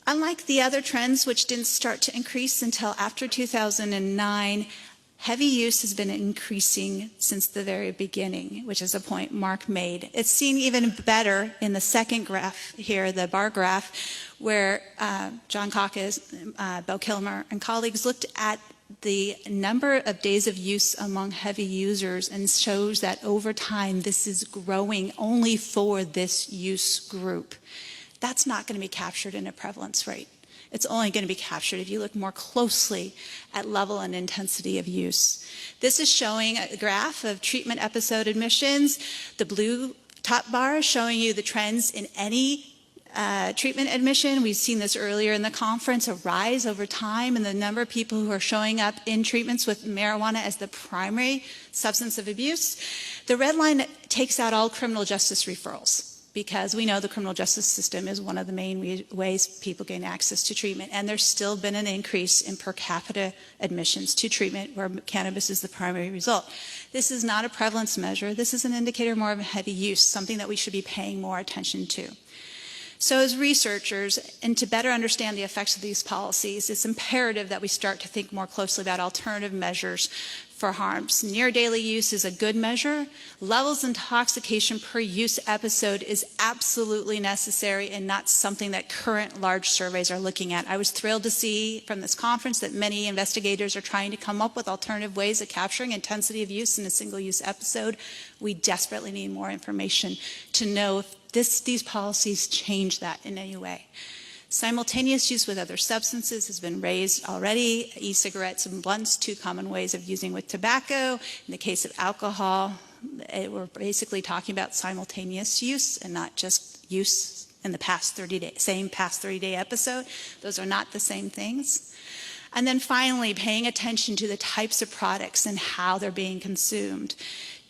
Unlike the other trends, which didn't start to increase until after 2009, heavy use has been increasing since the very beginning, which is a point Mark made. It's seen even better in the second graph here, the bar graph, where John Caucus, Bo Kilmer, and colleagues looked at the number of days of use among heavy users and shows that over time this is growing only for this use group. That's not going to be captured in a prevalence rate. It's only going to be captured if you look more closely at level and intensity of use. This is showing a graph of treatment episode admissions. The blue top bar is showing you the trends in any treatment admission. We've seen this earlier in the conference, a rise over time in the number of people who are showing up in treatments with marijuana as the primary substance of abuse. The red line takes out all criminal justice referrals, because we know the criminal justice system is one of the main ways people gain access to treatment. And there's still been an increase in per capita admissions to treatment where cannabis is the primary result. This is not a prevalence measure. This is an indicator more of heavy use, something that we should be paying more attention to. So as researchers, and to better understand the effects of these policies, it's imperative that we start to think more closely about alternative measures for harms. Near daily use is a good measure. Levels of intoxication per use episode is absolutely necessary and not something that current large surveys are looking at. I was thrilled to see from this conference that many investigators are trying to come up with alternative ways of capturing intensity of use in a single use episode. We desperately need more information to know if these policies change that in any way. Simultaneous use with other substances has been raised already. E-cigarettes and blunts, two common ways of using with tobacco. In the case of alcohol, we're basically talking about simultaneous use and not just use in the past 30-day episode. Those are not the same things. And then finally, paying attention to the types of products and how they're being consumed.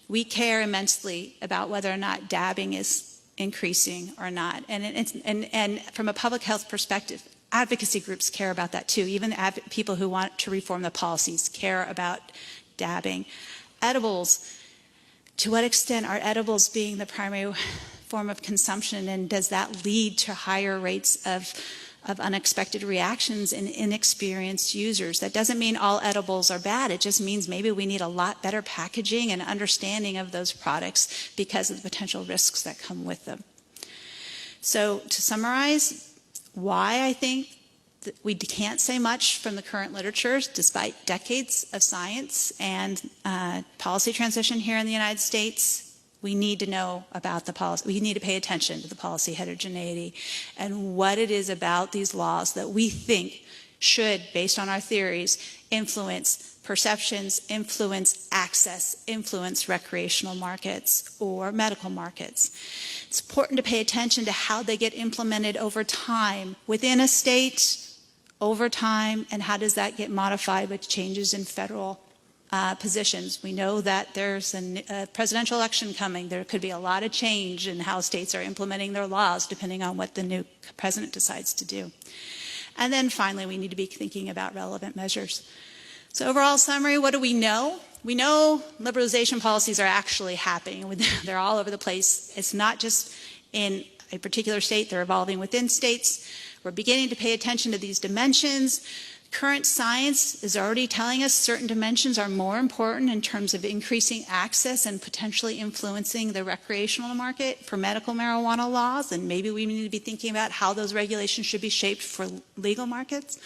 We care immensely about whether or not dabbing is increasing or not. And from a public health perspective, advocacy groups care about that too. Even people who want to reform the policies care about dabbing. Edibles, to what extent are edibles being the primary form of consumption, and does that lead to higher rates of unexpected reactions in inexperienced users? That doesn't mean all edibles are bad. It just means maybe we need a lot better packaging and understanding of those products because of the potential risks that come with them. So to summarize, why I think that we can't say much from the current literature despite decades of science and policy transition here in the United States. We need to know about the policy. We need to pay attention to the policy heterogeneity and what it is about these laws that we think should, based on our theories, influence perceptions, influence access, influence recreational markets or medical markets. It's important to pay attention to how they get implemented over time within a state, over time, and how does that get modified with changes in federal positions. We know that there's a presidential election coming. There could be a lot of change in how states are implementing their laws depending on what the new president decides to do. And then finally, we need to be thinking about relevant measures. So overall summary, what do we know? We know liberalization policies are actually happening. They're all over the place. It's not just in a particular state. They're evolving within states. We're beginning to pay attention to these dimensions. Current science is already telling us certain dimensions are more important in terms of increasing access and potentially influencing the recreational market for medical marijuana laws, and maybe we need to be thinking about how those regulations should be shaped for legal markets.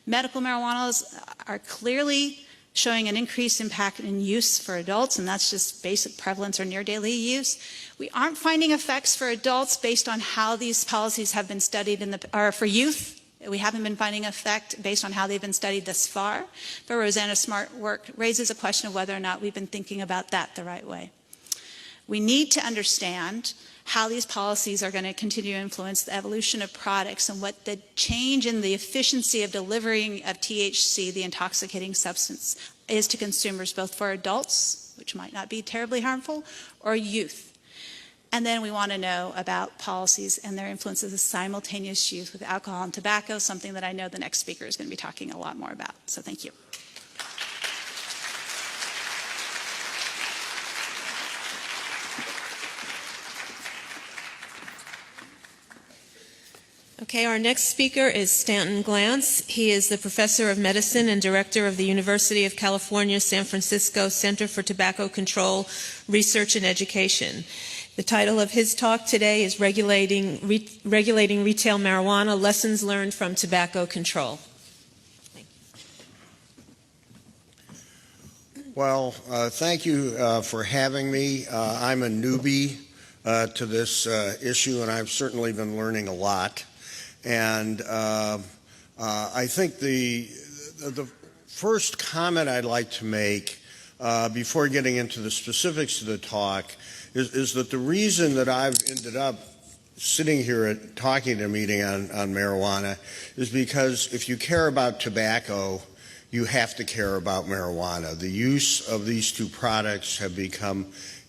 Medical marijuanas are clearly showing an increased impact in use for adults, and that's just basic prevalence or near daily use. We aren't finding effects for adults based on how these policies have been studied or for youth. We haven't been finding effect based on how they've been studied thus far. But Rosanna's smart work raises a question of whether or not we've been thinking about that the right way. We need to understand how these policies are going to continue to influence the evolution of products and what the change in the efficiency of delivering of THC, the intoxicating substance, is to consumers, both for adults, which might not be terribly harmful, or youth. And then we want to know about policies and their influences of simultaneous use with alcohol and tobacco, something that I know the next speaker is going to be talking a lot more about. So thank you. Okay, our next speaker is Stanton Glantz. He is the professor of medicine and director of the University of California, San Francisco Center for Tobacco Control, Research and Education. The title of his talk today is Regulating Retail Marijuana, Lessons Learned from Tobacco Control. Well, thank you for having me. I'm a newbie to this issue, and I've certainly been learning a lot. And I think the first comment I'd like to make before getting into the specifics of the talk is that the reason that I've ended up sitting here talking at a meeting on marijuana is because if you care about tobacco, you have to care about marijuana. The use of these two products have become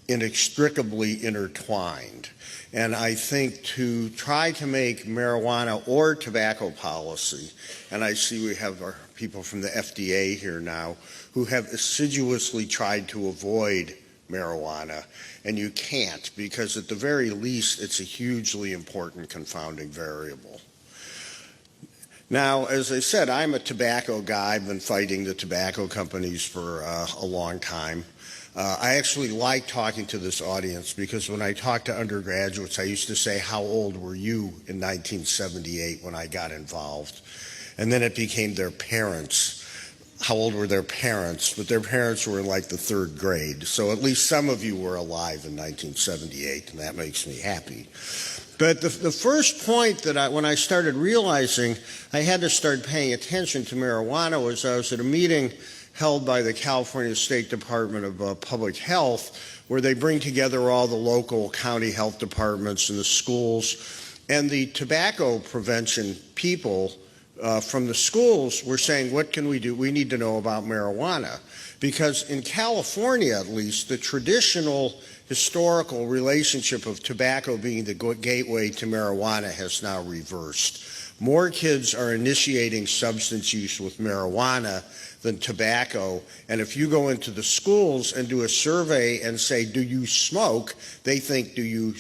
inextricably intertwined. And I think to try to make marijuana or tobacco policy, and I see we have our people from the FDA here now who have assiduously tried to avoid marijuana, and you can't, because at the very least it's a hugely important confounding variable. Now, as I said, I'm a tobacco guy. I've been fighting the tobacco companies for a long time. I actually like talking to this audience because when I talk to undergraduates, I used to say, how old were you in 1978 when I got involved? And then it became their parents. How old were their parents? But their parents were in like the third grade. So at least some of you were alive in 1978, and that makes me happy. But the first point that when I started realizing I had to start paying attention to marijuana was I was at a meeting held by the California State Department of Public Health, where they bring together all the local county health departments and the schools. And the tobacco prevention people from the schools were saying, what can we do? We need to know about marijuana. Because in California, at least, the traditional historical relationship of tobacco being the gateway to marijuana has now reversed. More kids are initiating substance use with marijuana than tobacco, and if you go into the schools and do a survey and say, do you smoke, they think, do you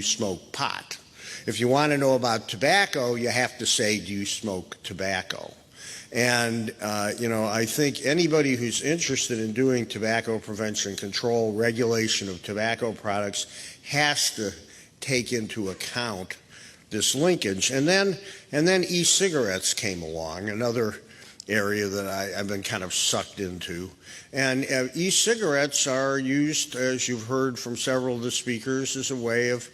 smoke pot? If you want to know about tobacco, you have to say, do you smoke tobacco? And, I think anybody who's interested in doing tobacco prevention control, regulation of tobacco products, has to take into account this linkage. And then e-cigarettes came along, another area that I've been kind of sucked into. And e-cigarettes are used, as you've heard from several of the speakers, as a way of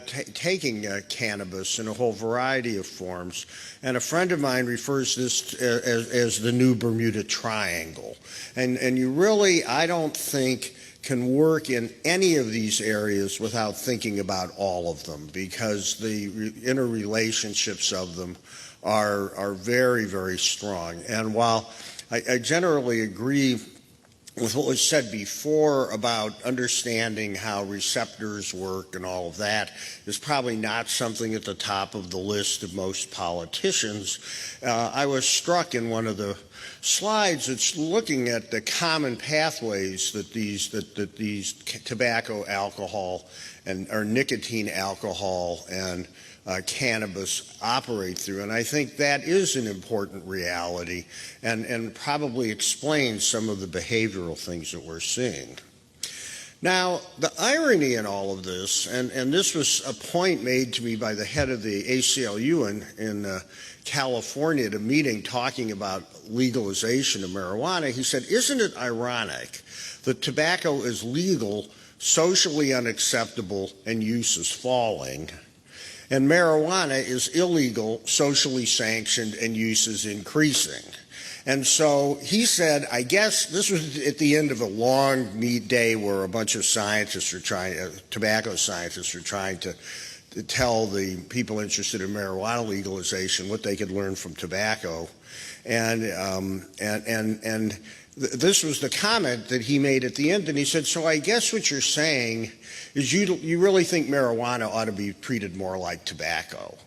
taking cannabis in a whole variety of forms. And a friend of mine refers to this as the new Bermuda Triangle. And you really, I don't think, can work in any of these areas without thinking about all of them, because the interrelationships of them are very, very strong. And while I generally agree with what was said before about understanding how receptors work and all of that is probably not something at the top of the list of most politicians, I was struck in one of the slides. It's looking at the common pathways that these tobacco, alcohol, or nicotine, alcohol, and cannabis operate through. And I think that is an important reality and probably explains some of the behavioral things that we're seeing. Now, the irony in all of this, and this was a point made to me by the head of the ACLU in California at a meeting talking about legalization of marijuana, he said, isn't it ironic that tobacco is legal, socially unacceptable, and use is falling, and marijuana is illegal, socially sanctioned, and use is increasing? And so he said, I guess this was at the end of a long day where a bunch of scientists are tobacco scientists are trying to tell the people interested in marijuana legalization what they could learn from tobacco. And this was the comment that he made at the end, and he said, so I guess what you're saying is you really think marijuana ought to be treated more like tobacco.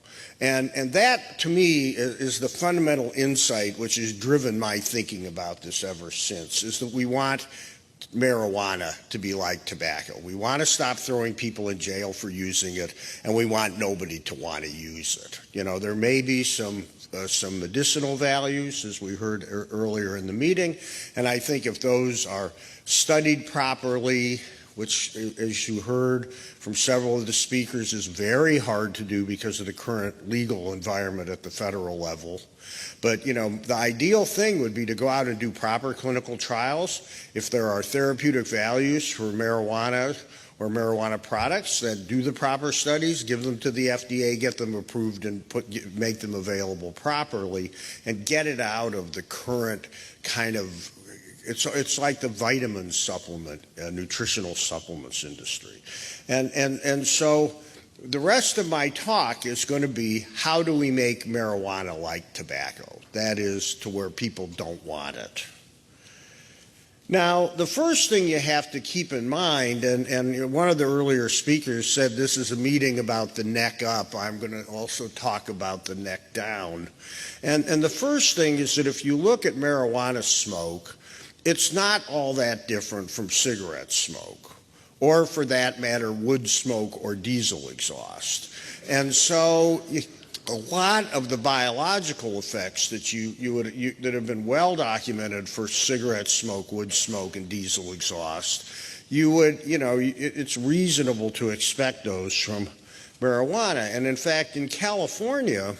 And that, to me, is the fundamental insight which has driven my thinking about this ever since, is that we want marijuana to be like tobacco. We want to stop throwing people in jail for using it, and we want nobody to want to use it. You know, there may be some medicinal values, as we heard earlier in the meeting, and I think if those are studied properly, which, as you heard from several of the speakers, is very hard to do because of the current legal environment at the federal level. But, you know, the ideal thing would be to go out and do proper clinical trials. If there are therapeutic values for marijuana or marijuana products, then do the proper studies, give them to the FDA, get them approved, and make them available properly, and get it out of the current kind of it's like the vitamin supplement, nutritional supplements industry. And so the rest of my talk is going to be, how do we make marijuana like tobacco? That is, to where people don't want it. Now, the first thing you have to keep in mind, and one of the earlier speakers said this is a meeting about the neck up. I'm going to also talk about the neck down. And the first thing is that if you look at marijuana smoke, it's not all that different from cigarette smoke, or for that matter, wood smoke or diesel exhaust. And so a lot of the biological effects that that have been well documented for cigarette smoke, wood smoke, and diesel exhaust, it's reasonable to expect those from marijuana. And in fact, in California,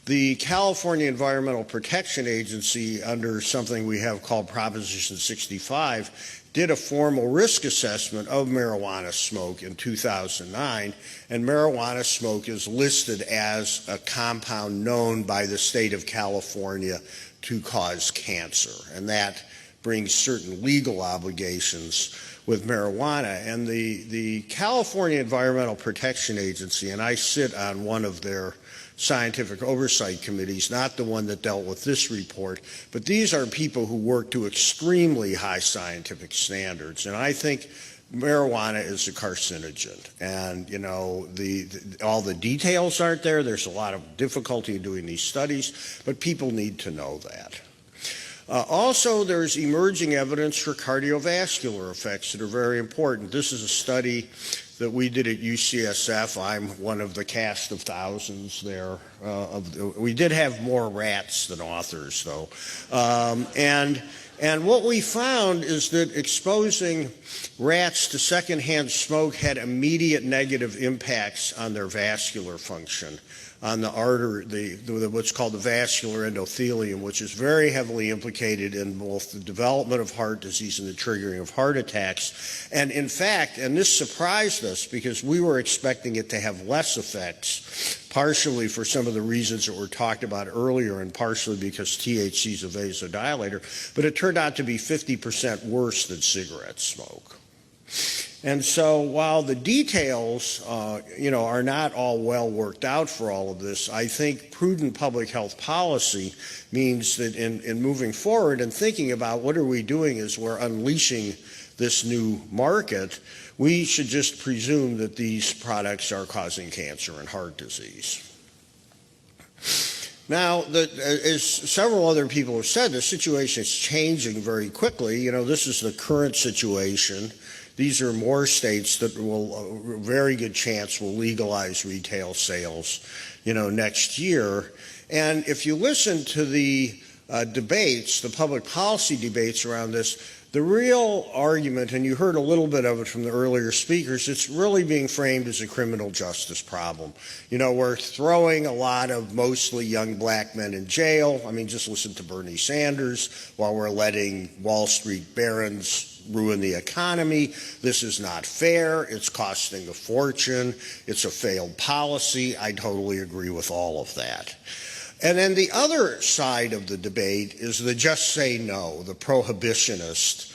the California Environmental Protection Agency, under something we have called Proposition 65, did a formal risk assessment of marijuana smoke in 2009, and marijuana smoke is listed as a compound known by the state of California to cause cancer, and that brings certain legal obligations with marijuana. And the California Environmental Protection Agency, and I sit on one of their scientific oversight committees, not the one that dealt with this report, but these are people who work to extremely high scientific standards. And I think marijuana is a carcinogen. And, you know, all the details aren't there. There's a lot of difficulty in doing these studies, but people need to know that. Also, there's emerging evidence for cardiovascular effects that are very important. This is a study that we did at UCSF. I'm one of the cast of thousands there. We did have more rats than authors, though. And what we found is that exposing rats to secondhand smoke had immediate negative impacts on their vascular function, on the artery, what's called the vascular endothelium, which is very heavily implicated in both the development of heart disease and the triggering of heart attacks. And in fact, and this surprised us because we were expecting it to have less effects, partially for some of the reasons that were talked about earlier and partially because THC is a vasodilator, but it turned out to be 50% worse than cigarette smoke. And so while the details, are not all well worked out for all of this, I think prudent public health policy means that in moving forward and thinking about what are we doing as we're unleashing this new market, we should just presume that these products are causing cancer and heart disease. Now, as several other people have said, the situation is changing very quickly. You know, this is the current situation. These are more states that will, a very good chance, will legalize retail sales, next year. And if you listen to the debates, the public policy debates around this, The real argument, and you heard a little bit of it from the earlier speakers, it's really being framed as a criminal justice problem. You know, we're throwing a lot of mostly young black men in jail. I mean, just listen to Bernie Sanders, while we're letting Wall Street barons ruin the economy. This is not fair. It's costing a fortune. It's a failed policy. I totally agree with all of that. And then the other side of the debate is the just say no, the prohibitionist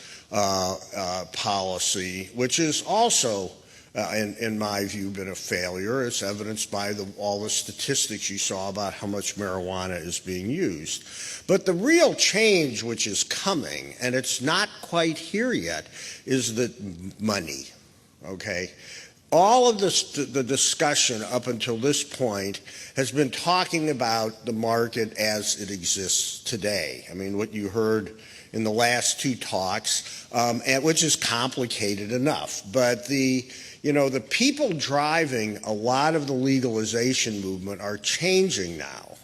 policy, which is also, in my view, been a failure. It's evidenced by all the statistics you saw about how much marijuana is being used. But the real change which is coming, and it's not quite here yet, is the money, okay? All of the discussion up until this point has been talking about the market as it exists today. I mean, what you heard in the last two talks, which is complicated enough. But the people driving a lot of the legalization movement are changing now.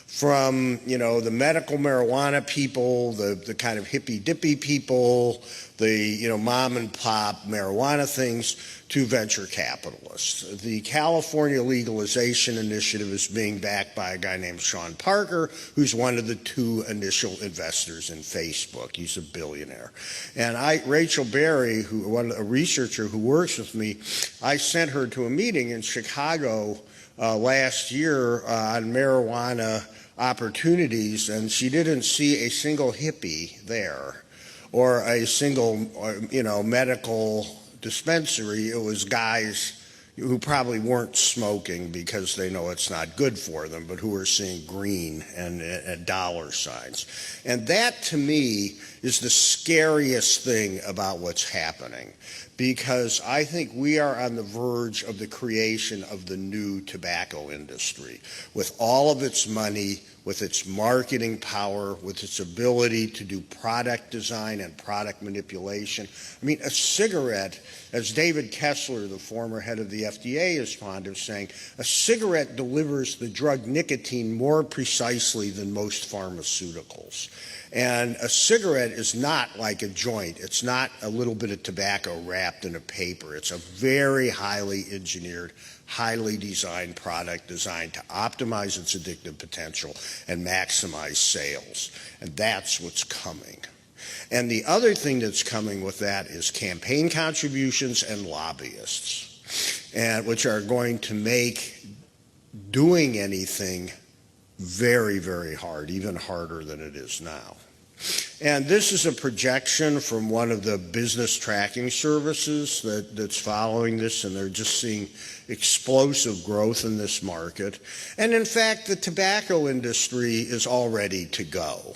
From, the medical marijuana people, the kind of hippy-dippy people, the, mom and pop marijuana things, to venture capitalists. The California Legalization Initiative is being backed by a guy named Sean Parker, who's one of the two initial investors in Facebook. He's a billionaire. And Rachel Berry, a researcher who works with me, I sent her to a meeting in Chicago last year on marijuana opportunities, and she didn't see a single hippie there or a single, medical dispensary. It was guys who probably weren't smoking because they know it's not good for them, but who are seeing green and dollar signs. And that, to me, is the scariest thing about what's happening, because I think we are on the verge of the creation of the new tobacco industry, with all of its money, with its marketing power, with its ability to do product design and product manipulation. I mean, a cigarette, as David Kessler, the former head of the FDA, is fond of saying, a cigarette delivers the drug nicotine more precisely than most pharmaceuticals. And a cigarette is not like a joint. It's not a little bit of tobacco wrapped in a paper. It's a very highly engineered, highly designed product designed to optimize its addictive potential and maximize sales. And that's what's coming. And the other thing that's coming with that is campaign contributions and lobbyists, which are going to make doing anything very, very hard, even harder than it is now. And this is a projection from one of the business tracking services that's following this, and they're just seeing explosive growth in this market. And in fact, the tobacco industry is all ready to go.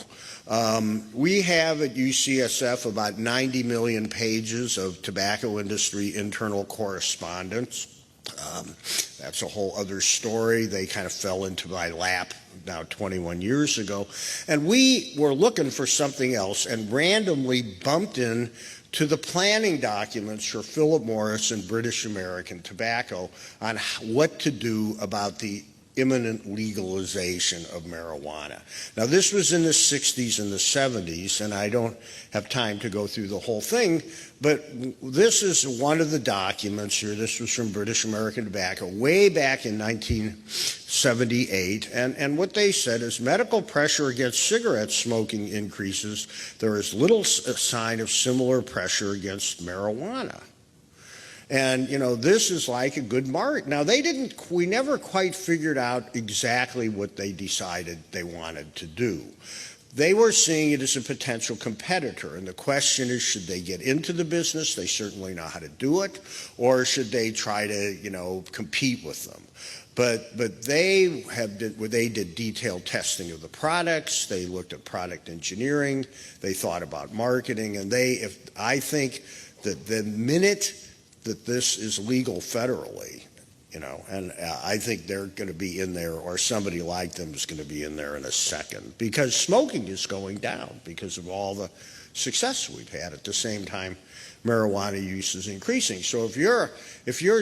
We have at UCSF about 90 million pages of tobacco industry internal correspondence. That's a whole other story. They kind of fell into my lap now 21 years ago. And we were looking for something else and randomly bumped in to the planning documents for Philip Morris and British American Tobacco on what to do about the imminent legalization of marijuana. Now, this was in the 60s and the 70s, and I don't have time to go through the whole thing, but this is one of the documents here. This was from British American Tobacco way back in 1978, and what they said is medical pressure against cigarette smoking increases. There is little sign of similar pressure against marijuana. And, this is like a good mark. Now, we never quite figured out exactly what they decided they wanted to do. They were seeing it as a potential competitor. And the question is, should they get into the business? They certainly know how to do it. Or should they try to, compete with them? But they did detailed testing of the products. They looked at product engineering. They thought about marketing. And I think that the minute that this is legal federally, and I think they're going to be in there, or somebody like them is going to be in there in a second, because smoking is going down because of all the success we've had. At the same time, marijuana use is increasing. So if you're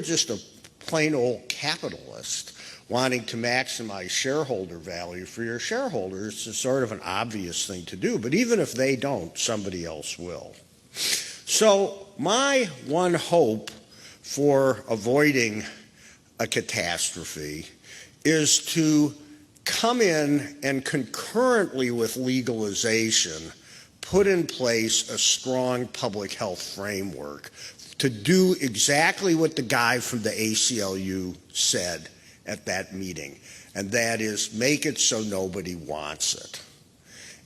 just a plain old capitalist wanting to maximize shareholder value for your shareholders, it's sort of an obvious thing to do. But even if they don't, somebody else will. So my one hope for avoiding a catastrophe is to come in and concurrently with legalization put in place a strong public health framework to do exactly what the guy from the ACLU said at that meeting, and that is make it so nobody wants it.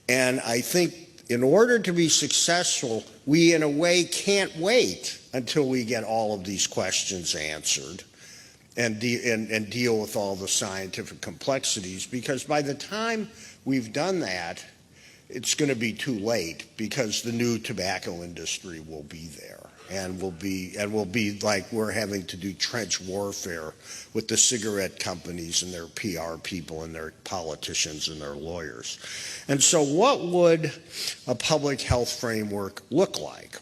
And I think in order to be successful, we in a way can't wait until we get all of these questions answered and deal with all the scientific complexities, because by the time we've done that, it's going to be too late, because the new tobacco industry will be there and will be like we're having to do trench warfare with the cigarette companies and their PR people and their politicians and their lawyers. And so what would a public health framework look like?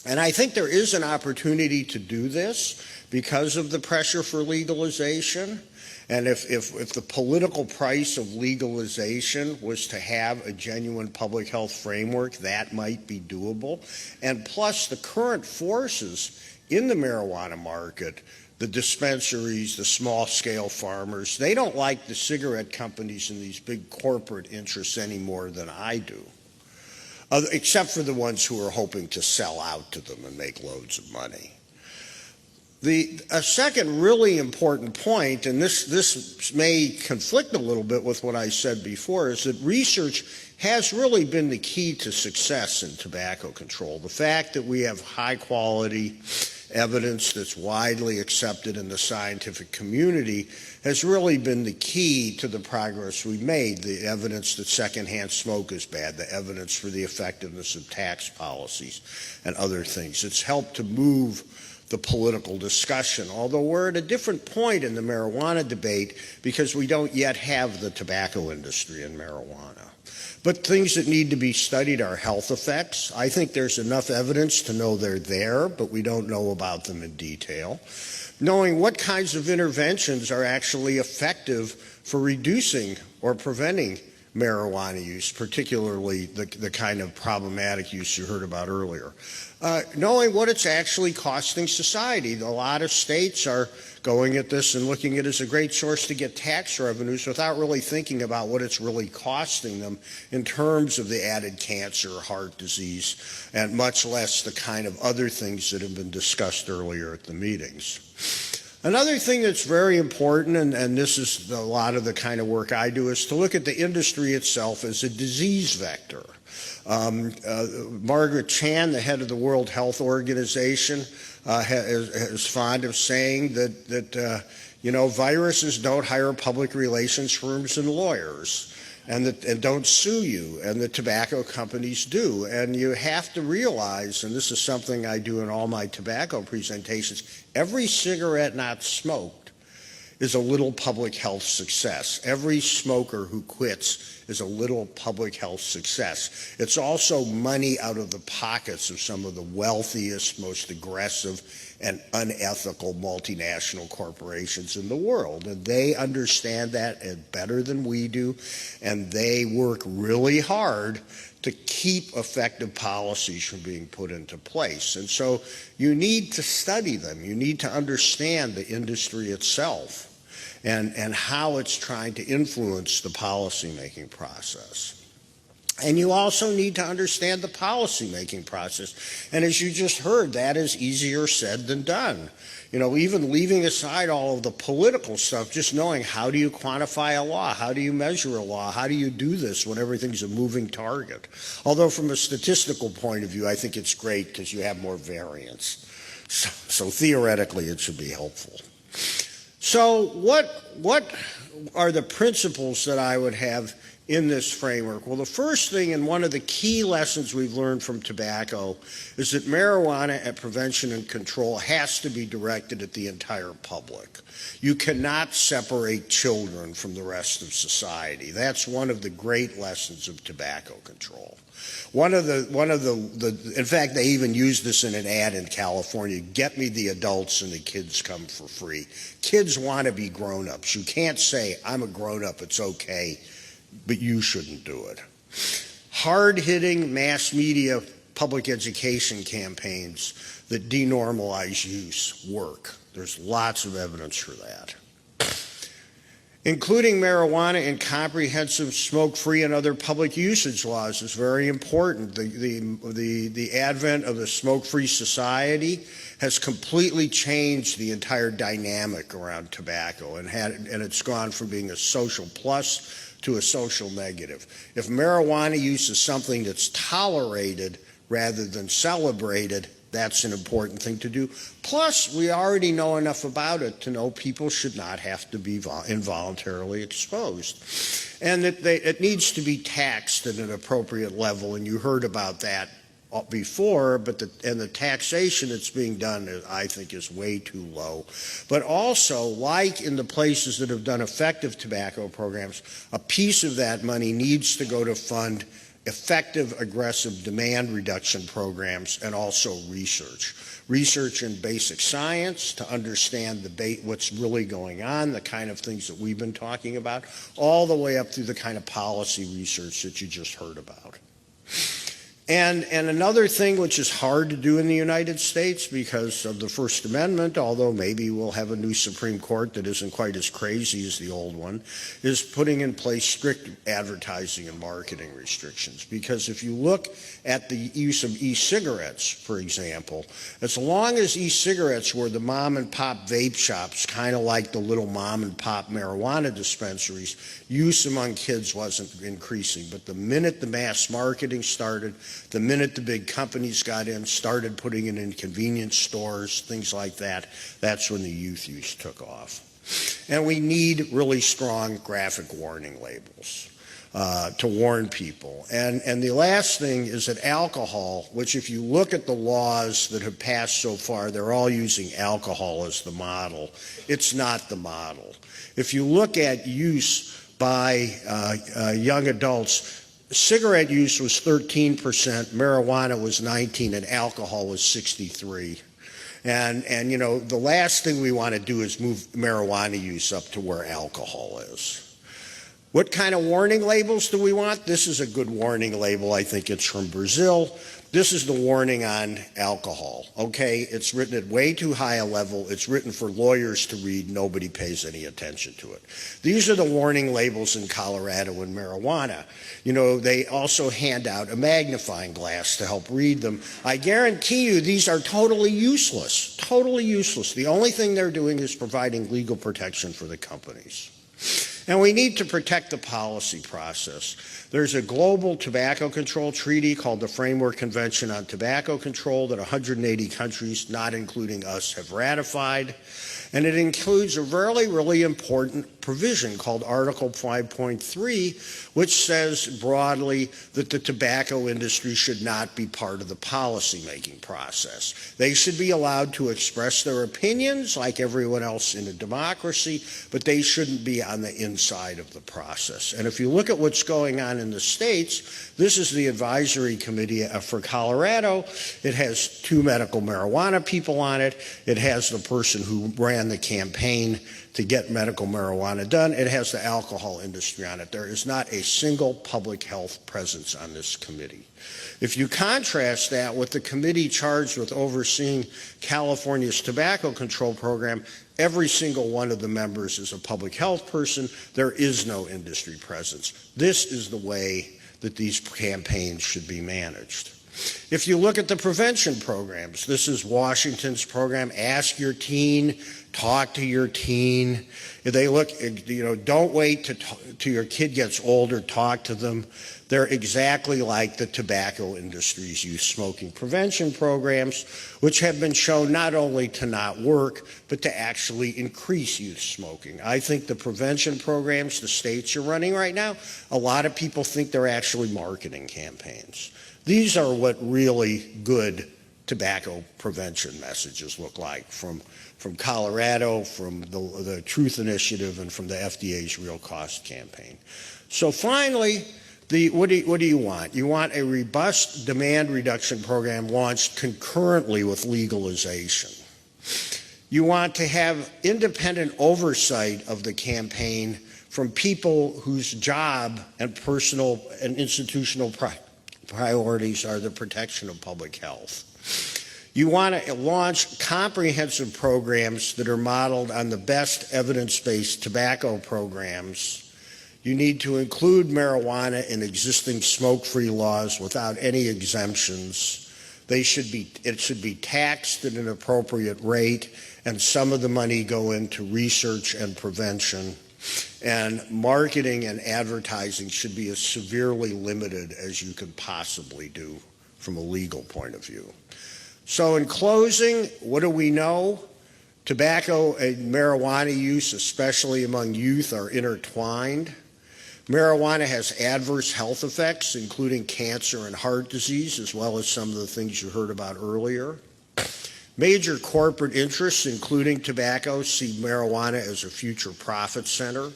And I think there is an opportunity to do this because of the pressure for legalization. And if the political price of legalization was to have a genuine public health framework, that might be doable. And plus, the current forces in the marijuana market, the dispensaries, the small-scale farmers, they don't like the cigarette companies and these big corporate interests any more than I do, except for the ones who are hoping to sell out to them and make loads of money. A second really important point, and this may conflict a little bit with what I said before, is that research has really been the key to success in tobacco control. The fact that we have high quality evidence that's widely accepted in the scientific community has really been the key to the progress we've made. The evidence that secondhand smoke is bad, the evidence for the effectiveness of tax policies and other things. It's helped to move the political discussion, although we're at a different point in the marijuana debate because we don't yet have the tobacco industry in marijuana. But things that need to be studied are health effects. I think there's enough evidence to know they're there, but we don't know about them in detail. Knowing what kinds of interventions are actually effective for reducing or preventing marijuana use, particularly the kind of problematic use you heard about earlier. Knowing what it's actually costing society. A lot of states are going at this and looking at it as a great source to get tax revenues without really thinking about what it's really costing them in terms of the added cancer, heart disease, and much less the kind of other things that have been discussed earlier at the meetings. Another thing that's very important, and this is a lot of the kind of work I do, is to look at the industry itself as a disease vector. Margaret Chan, the head of the World Health Organization, is fond of saying that viruses don't hire public relations firms and lawyers, and don't sue you, and the tobacco companies do. And you have to realize, and this is something I do in all my tobacco presentations, every cigarette not smoked is a little public health success. Every smoker who quits is a little public health success. It's also money out of the pockets of some of the wealthiest, most aggressive, and unethical multinational corporations in the world. And they understand that better than we do, and they work really hard to keep effective policies from being put into place. And so you need to study them. You need to understand the industry itself and how it's trying to influence the policymaking process. And you also need to understand the policymaking process. And as you just heard, that is easier said than done. Even leaving aside all of the political stuff, just knowing how do you quantify a law? How do you measure a law? How do you do this when everything's a moving target? Although from a statistical point of view, I think it's great because you have more variance. So theoretically, it should be helpful. So what are the principles that I would have in this framework? Well, the first thing, and one of the key lessons we've learned from tobacco, is that marijuana and prevention and control has to be directed at the entire public. You cannot separate children from the rest of society. That's one of the great lessons of tobacco control. In fact, they even used this in an ad in California, get me the adults and the kids come for free. Kids want to be grown-ups. You can't say, I'm a grown-up, it's okay, but you shouldn't do it. Hard-hitting mass media public education campaigns that denormalize use work. There's lots of evidence for that. Including marijuana in comprehensive smoke-free and other public usage laws is very important. The advent of the smoke-free society has completely changed the entire dynamic around tobacco, and it's gone from being a social plus to a social negative. If marijuana use is something that's tolerated rather than celebrated, that's an important thing to do. Plus, we already know enough about it to know people should not have to be involuntarily exposed. And that it needs to be taxed at an appropriate level, and you heard about that before, but the taxation that's being done, I think, is way too low. But also, like in the places that have done effective tobacco programs, a piece of that money needs to go to fund effective, aggressive demand reduction programs, and also research. Research in basic science to understand what's really going on, the kind of things that we've been talking about, all the way up through the kind of policy research that you just heard about. And another thing which is hard to do in the United States because of the First Amendment, although maybe we'll have a new Supreme Court that isn't quite as crazy as the old one, is putting in place strict advertising and marketing restrictions. Because if you look at the use of e-cigarettes, for example, as long as e-cigarettes were the mom and pop vape shops, kind of like the little mom and pop marijuana dispensaries, use among kids wasn't increasing. But the minute the mass marketing started, the minute the big companies got in, started putting it in convenience stores, things like that, that's when the youth use took off. And we need really strong graphic warning labels to warn people. And the last thing is that alcohol, which if you look at the laws that have passed so far, they're all using alcohol as the model. It's not the model. If you look at use by young adults, cigarette use was 13%, marijuana was 19%, and alcohol was 63%. And you know, the last thing we want to do is move marijuana use up to where alcohol is. What kind of warning labels do we want? This is a good warning label. I think it's from Brazil. This is the warning on alcohol, okay? It's written at way too high a level. It's written for lawyers to read. Nobody pays any attention to it. These are the warning labels in Colorado and marijuana. You know, they also hand out a magnifying glass to help read them. I guarantee you these are totally useless, totally useless. The only thing they're doing is providing legal protection for the companies. And we need to protect the policy process. There's a global tobacco control treaty called the Framework Convention on Tobacco Control that 180 countries, not including us, have ratified. And it includes a really important provision called Article 5.3, which says broadly that the tobacco industry should not be part of the policy-making process. They should be allowed to express their opinions like everyone else in a democracy, but they shouldn't be on the inside of the process. And if you look at what's going on in the states, this is the advisory committee for Colorado. It has 2 medical marijuana people on it. It has the person who ran the campaign to get medical marijuana done. It has the alcohol industry on it. There is not a single public health presence on this committee. If you contrast that with the committee charged with overseeing California's tobacco control program, every single one of the members is a public health person. There is no industry presence. This is the way that these campaigns should be managed. If you look at the prevention programs, this is Washington's program, Ask Your Teen, Talk to Your Teen. If they look, you know, don't wait till your kid gets older, talk to them. They're exactly like the tobacco industry's youth smoking prevention programs, which have been shown not only to not work, but to actually increase youth smoking. I think the prevention programs the states are running right now, a lot of people think they're actually marketing campaigns. These are what really good tobacco prevention messages look like from Colorado, from the Truth Initiative, and from the FDA's Real Cost campaign. So finally, what do you want? You want a robust demand reduction program launched concurrently with legalization. You want to have independent oversight of the campaign from people whose job and personal and institutional priorities are the protection of public health. You want to launch comprehensive programs that are modeled on the best evidence-based tobacco programs. You need to include marijuana in existing smoke-free laws without any exemptions. It should be taxed at an appropriate rate, and some of the money go into research and prevention. And marketing and advertising should be as severely limited as you could possibly do from a legal point of view. So in closing, what do we know? Tobacco and marijuana use, especially among youth, are intertwined. Marijuana has adverse health effects, including cancer and heart disease, as well as some of the things you heard about earlier. Major corporate interests, including tobacco, see marijuana as a future profit center.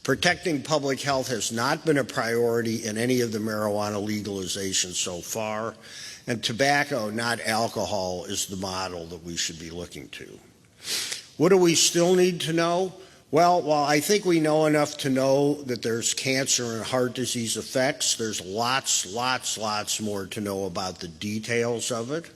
Protecting public health has not been a priority in any of the marijuana legalization so far, and tobacco, not alcohol, is the model that we should be looking to. What do we still need to know? Well, while I think we know enough to know that there's cancer and heart disease effects, there's lots more to know about the details of it.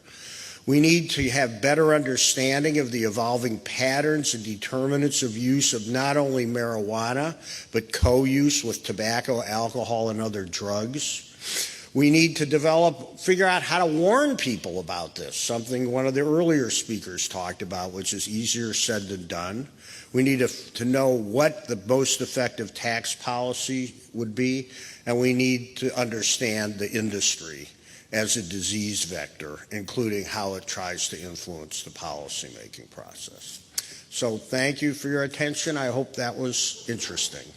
We need to have better understanding of the evolving patterns and determinants of use of not only marijuana, but co-use with tobacco, alcohol, and other drugs. We need to figure out how to warn people about this, something one of the earlier speakers talked about, which is easier said than done. We need to know what the most effective tax policy would be, and we need to understand the industry as a disease vector, including how it tries to influence the policymaking process. So thank you for your attention. I hope that was interesting.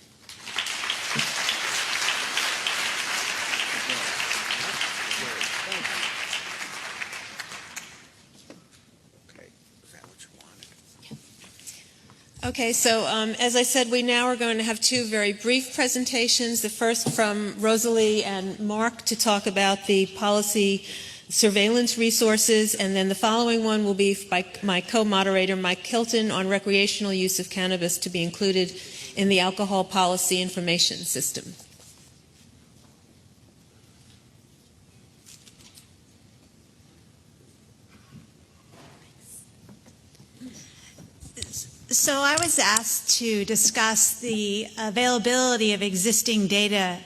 Okay, so as I said, we now are going to have two very brief presentations. The first from Rosalie and Mark to talk about the policy surveillance resources, and then the following one will be by my co-moderator, Mike Hilton, on recreational use of cannabis to be included in the alcohol policy information system. So I was asked to discuss the availability of existing data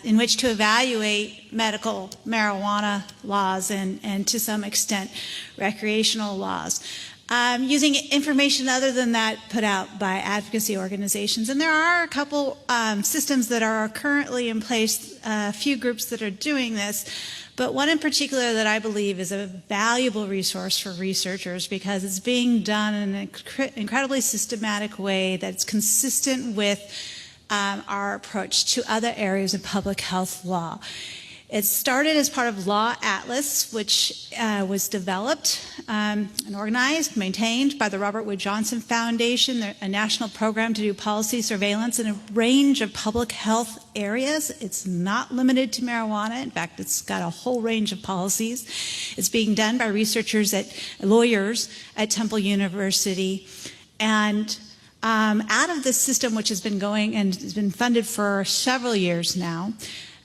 in which to evaluate medical marijuana laws and to some extent recreational laws, using information other than that put out by advocacy organizations. And there are a couple systems that are currently in place, a few groups that are doing this. But one in particular that I believe is a valuable resource for researchers because it's being done in an incredibly systematic way that's consistent with our approach to other areas of public health law. It started as part of Law Atlas, which was developed and organized, maintained by the Robert Wood Johnson Foundation, a national program to do policy surveillance in a range of public health areas. It's not limited to marijuana. In fact, it's got a whole range of policies. It's being done by lawyers at Temple University. And out of this system, which has been going and has been funded for several years now,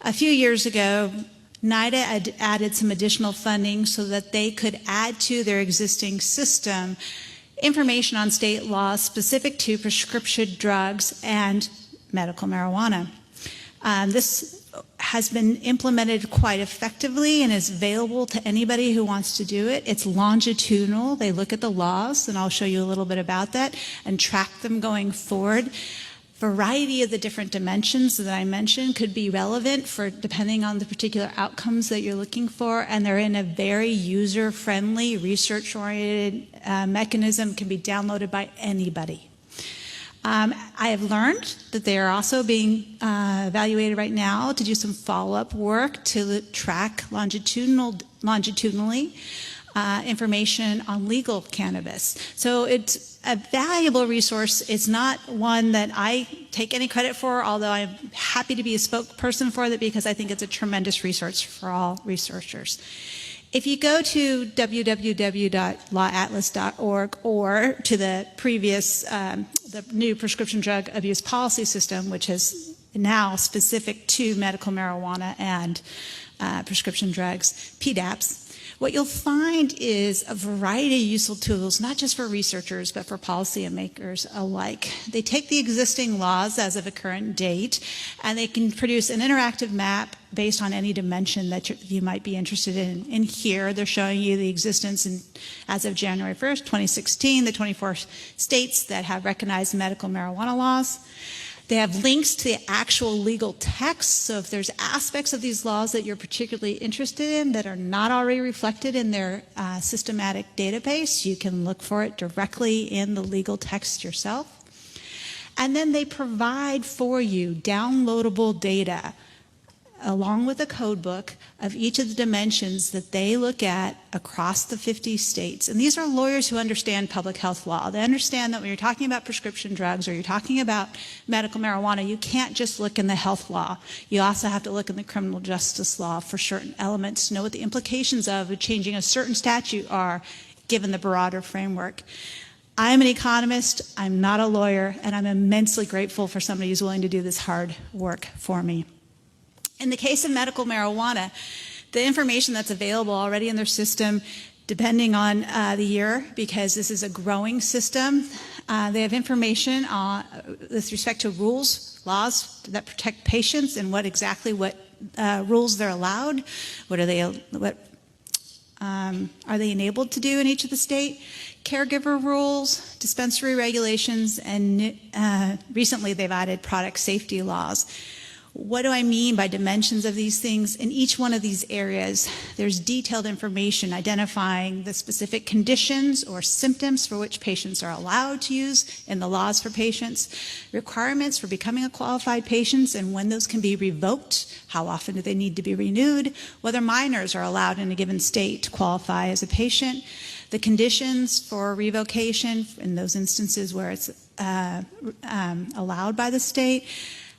a few years ago, NIDA had added some additional funding so that they could add to their existing system information on state laws specific to prescription drugs and medical marijuana. This has been implemented quite effectively and is available to anybody who wants to do it. It's longitudinal. They look at the laws, and I'll show you a little bit about that, and track them going forward. Variety of the different dimensions that I mentioned could be relevant for depending on the particular outcomes that you're looking for, and they're in a very user-friendly, research-oriented mechanism, can be downloaded by anybody. I have learned that they are also being evaluated right now to do some follow-up work to track longitudinally information on legal cannabis. So it's a valuable resource. It's not one that I take any credit for, although I'm happy to be a spokesperson for it because I think it's a tremendous resource for all researchers. If you go to www.lawatlas.org or to the previous, the new prescription drug abuse policy system, which has now specific to medical marijuana and prescription drugs, PDAPs, what you'll find is a variety of useful tools, not just for researchers, but for policymakers alike. They take the existing laws as of a current date, and they can produce an interactive map based on any dimension that you might be interested in. In here, they're showing you the existence as of January 1st, 2016, the 24 states that have recognized medical marijuana laws. They have links to the actual legal text, so if there's aspects of these laws that you're particularly interested in that are not already reflected in their systematic database, you can look for it directly in the legal text yourself. And then they provide for you downloadable data along with a code book of each of the dimensions that they look at across the 50 states. And these are lawyers who understand public health law. They understand that when you're talking about prescription drugs or you're talking about medical marijuana, you can't just look in the health law. You also have to look in the criminal justice law for certain elements to know what the implications of changing a certain statute are given the broader framework. I'm an economist, I'm not a lawyer, and I'm immensely grateful for somebody who's willing to do this hard work for me. In the case of medical marijuana, the information that's available already in their system, depending on the year, because this is a growing system, they have information with respect to rules, laws that protect patients and what rules they're allowed, what are they enabled to do in each of the state, caregiver rules, dispensary regulations, and recently they've added product safety laws. What do I mean by dimensions of these things? In each one of these areas, there's detailed information identifying the specific conditions or symptoms for which patients are allowed to use in the laws for patients, requirements for becoming a qualified patient and when those can be revoked, how often do they need to be renewed, whether minors are allowed in a given state to qualify as a patient, the conditions for revocation in those instances where it's allowed by the state,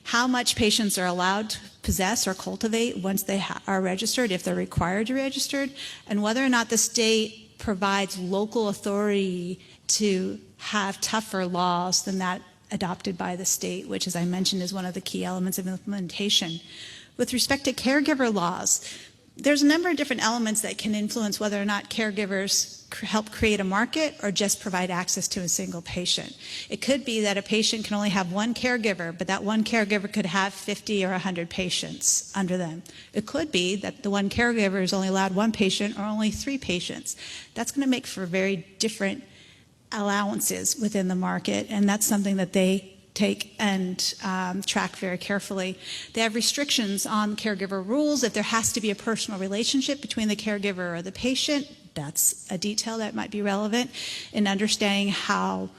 how much patients are allowed to possess or cultivate once they are registered, if they're required to be registered, and whether or not the state provides local authority to have tougher laws than that adopted by the state, which, as I mentioned, is one of the key elements of implementation. With respect to caregiver laws, there's a number of different elements that can influence whether or not caregivers help create a market or just provide access to a single patient. It could be that a patient can only have one caregiver, but that one caregiver could have 50 or 100 patients under them. It could be that the one caregiver is only allowed one patient or only 3 patients. That's going to make for very different allowances within the market, and that's something that they take and track very carefully. They have restrictions on caregiver rules. If there has to be a personal relationship between the caregiver or the patient, that's a detail that might be relevant in understanding how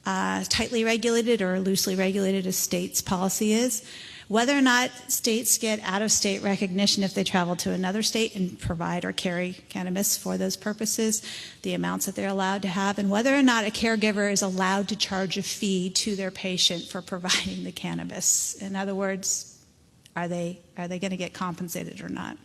tightly regulated or loosely regulated a state's policy is. Whether or not states get out-of-state recognition if they travel to another state and provide or carry cannabis for those purposes, the amounts that they're allowed to have, and whether or not a caregiver is allowed to charge a fee to their patient for providing the cannabis. In other words, are they going to get compensated or not?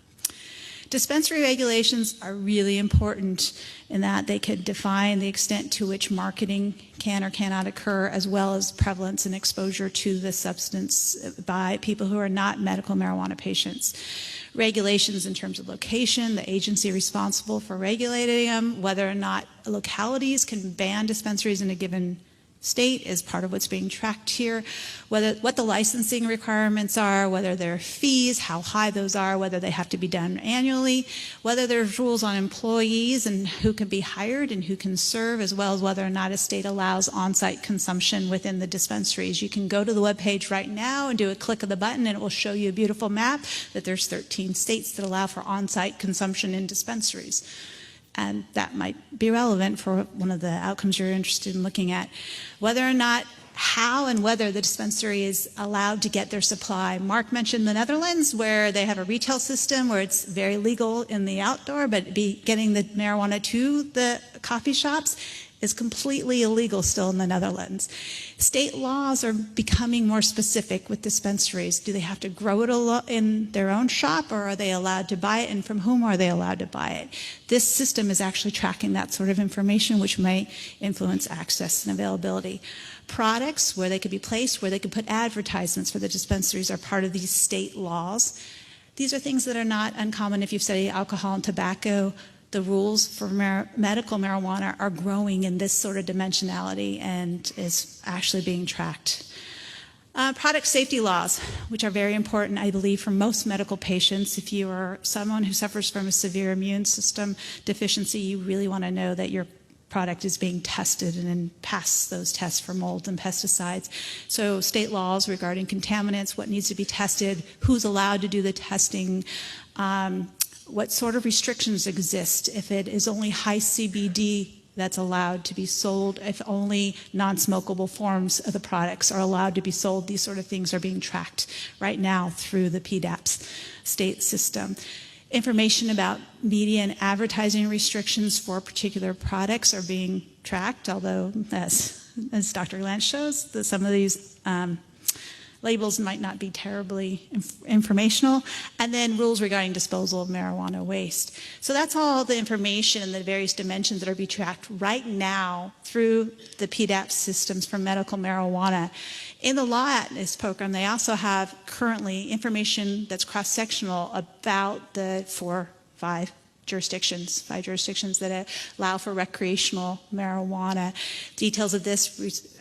Dispensary regulations are really important in that they could define the extent to which marketing can or cannot occur, as well as prevalence and exposure to the substance by people who are not medical marijuana patients. Regulations in terms of location, the agency responsible for regulating them, whether or not localities can ban dispensaries in a given state is part of what's being tracked here, what the licensing requirements are, whether there are fees, how high those are, whether they have to be done annually, whether there's rules on employees and who can be hired and who can serve, as well as whether or not a state allows on-site consumption within the dispensaries. You can go to the webpage right now and do a click of the button and it will show you a beautiful map that there's 13 states that allow for on-site consumption in dispensaries. And that might be relevant for one of the outcomes you're interested in looking at. Whether or not, how and whether the dispensary is allowed to get their supply. Mark mentioned the Netherlands, where they have a retail system where it's very legal in the outdoor, but getting the marijuana to the coffee shops is completely illegal still in the Netherlands. State laws are becoming more specific with dispensaries. Do they have to grow it in their own shop, or are they allowed to buy it, and from whom are they allowed to buy it? This system is actually tracking that sort of information, which may influence access and availability. Products, where they could be placed, where they could put advertisements for the dispensaries, are part of these state laws. These are things that are not uncommon if you've studied alcohol and tobacco. The rules for medical marijuana are growing in this sort of dimensionality and is actually being tracked. Product safety laws, which are very important, I believe, for most medical patients. If you are someone who suffers from a severe immune system deficiency, you really want to know that your product is being tested and then pass those tests for mold and pesticides. So state laws regarding contaminants, what needs to be tested, who's allowed to do the testing, what sort of restrictions exist, if it is only high CBD that's allowed to be sold, if only non-smokable forms of the products are allowed to be sold. These sort of things are being tracked right now through the PDAPS state system. Information about media and advertising restrictions for particular products are being tracked, although as Dr. Glantz shows, some of these labels might not be terribly informational. And then rules regarding disposal of marijuana waste. So that's all the information and the various dimensions that are being tracked right now through the PDAPS systems for medical marijuana. In the law atlas program, they also have currently information that's cross-sectional about the five jurisdictions that allow for recreational marijuana. Details of this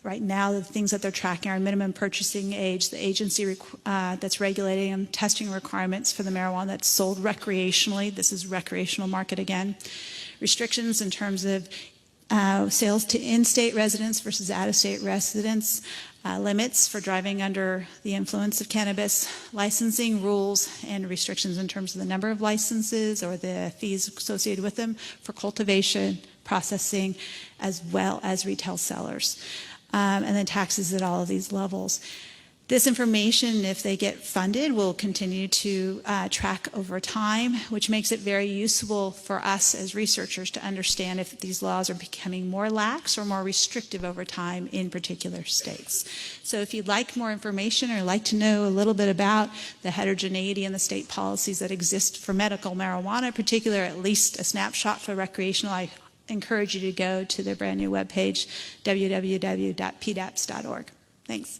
right now, the things that they're tracking are minimum purchasing age, the agency that's regulating and testing requirements for the marijuana that's sold recreationally. This is recreational market again. Restrictions in terms of sales to in-state residents versus out-of-state residents, limits for driving under the influence of cannabis, licensing rules and restrictions in terms of the number of licenses or the fees associated with them for cultivation, processing, as well as retail sellers. And then taxes at all of these levels. This information, if they get funded, will continue to track over time, which makes it very useful for us as researchers to understand if these laws are becoming more lax or more restrictive over time in particular states. So if you'd like more information or like to know a little bit about the heterogeneity in the state policies that exist for medical marijuana, in particular, at least a snapshot for recreational, I encourage you to go to their brand new webpage, www.pdaps.org. Thanks.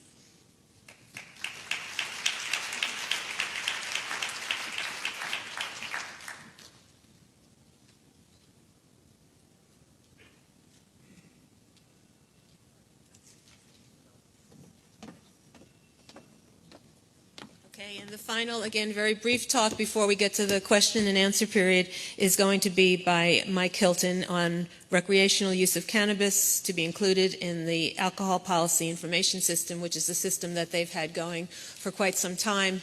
Okay, and the final, again, very brief talk before we get to the question and answer period is going to be by Mike Hilton on recreational use of cannabis to be included in the Alcohol Policy Information System, which is a system that they've had going for quite some time,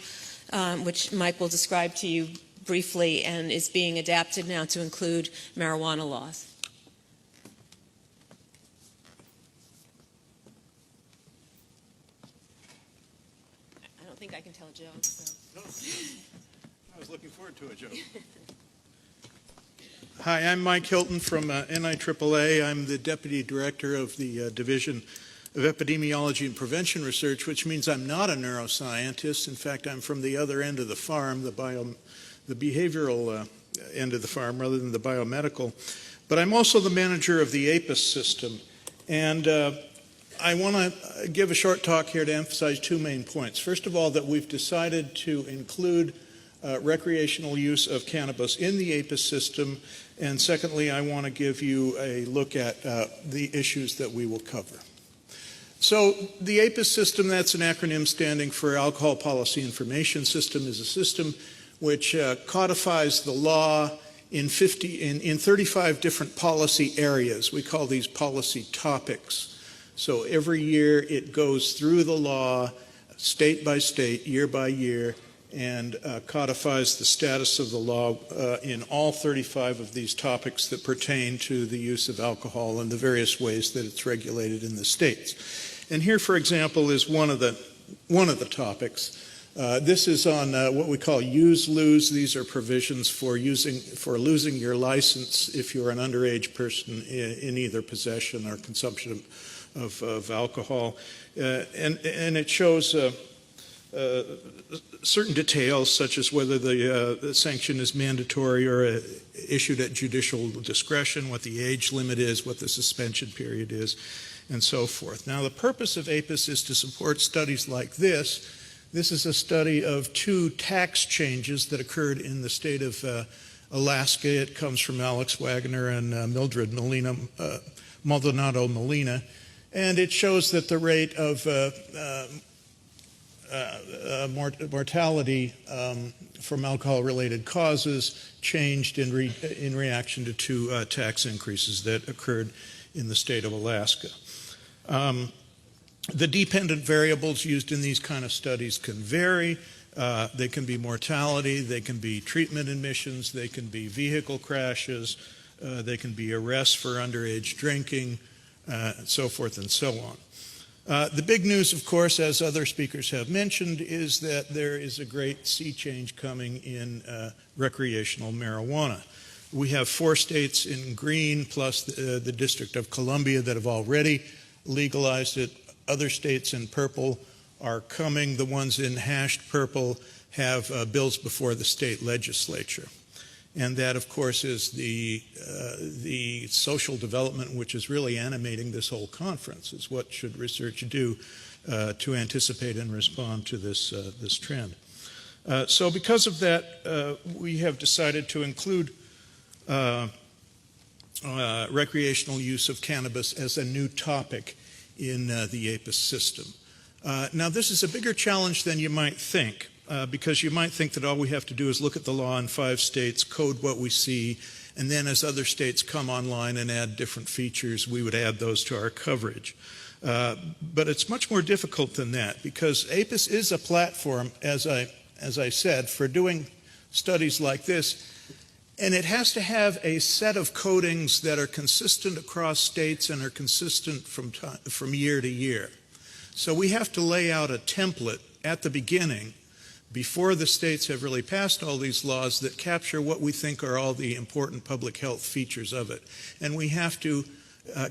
which Mike will describe to you briefly, and is being adapted now to include marijuana laws. I don't think I can tell a joke. So. No, I was looking forward to a joke. Hi, I'm Mike Hilton from NIAAA. I'm the Deputy Director of the Division of Epidemiology and Prevention Research, which means I'm not a neuroscientist. In fact, I'm from the other end of the farm, the behavioral end of the farm rather than the biomedical. But I'm also the manager of the APIS system. And I want to give a short talk here to emphasize two main points. First of all, that we've decided to include recreational use of cannabis in the APIS system. And secondly, I want to give you a look at the issues that we will cover. So the APIS system, that's an acronym standing for Alcohol Policy Information System, is a system which codifies the law in 35 different policy areas. We call these policy topics. So every year it goes through the law, state by state, year by year, and codifies the status of the law in all 35 of these topics that pertain to the use of alcohol and the various ways that it's regulated in the states. And here, for example, is one of the topics. This is on what we call use-lose. These are provisions for losing your license if you're an underage person in either possession or consumption of alcohol. And it shows certain details, such as whether the sanction is mandatory or issued at judicial discretion, what the age limit is, what the suspension period is. and so forth. Now, the purpose of APIS is to support studies like this. This is a study of 2 tax changes that occurred in the state of Alaska. It comes from Alex Wagner and Mildred Maldonado Molina, and it shows that the rate of mortality from alcohol-related causes changed in reaction to 2 tax increases that occurred in the state of Alaska. The dependent variables used in these kind of studies can vary. They can be mortality, they can be treatment admissions, they can be vehicle crashes, they can be arrests for underage drinking, and so forth and so on. The big news, of course, as other speakers have mentioned, is that there is a great sea change coming in recreational marijuana. We have 4 states in green plus the District of Columbia that have already legalized it. Other states in purple are coming. The ones in hashed purple have bills before the state legislature. And that, of course, is the social development which is really animating this whole conference, is what should research do to anticipate and respond to this trend. So because of that, we have decided to include recreational use of cannabis as a new topic in the APIS system. Now, this is a bigger challenge than you might think, because you might think that all we have to do is look at the law in 5 states, code what we see, and then as other states come online and add different features, we would add those to our coverage. But it's much more difficult than that, because APIS is a platform, as I said, for doing studies like this, and it has to have a set of codings that are consistent across states and are consistent from year to year. So we have to lay out a template at the beginning, before the states have really passed all these laws, that capture what we think are all the important public health features of it. And we have to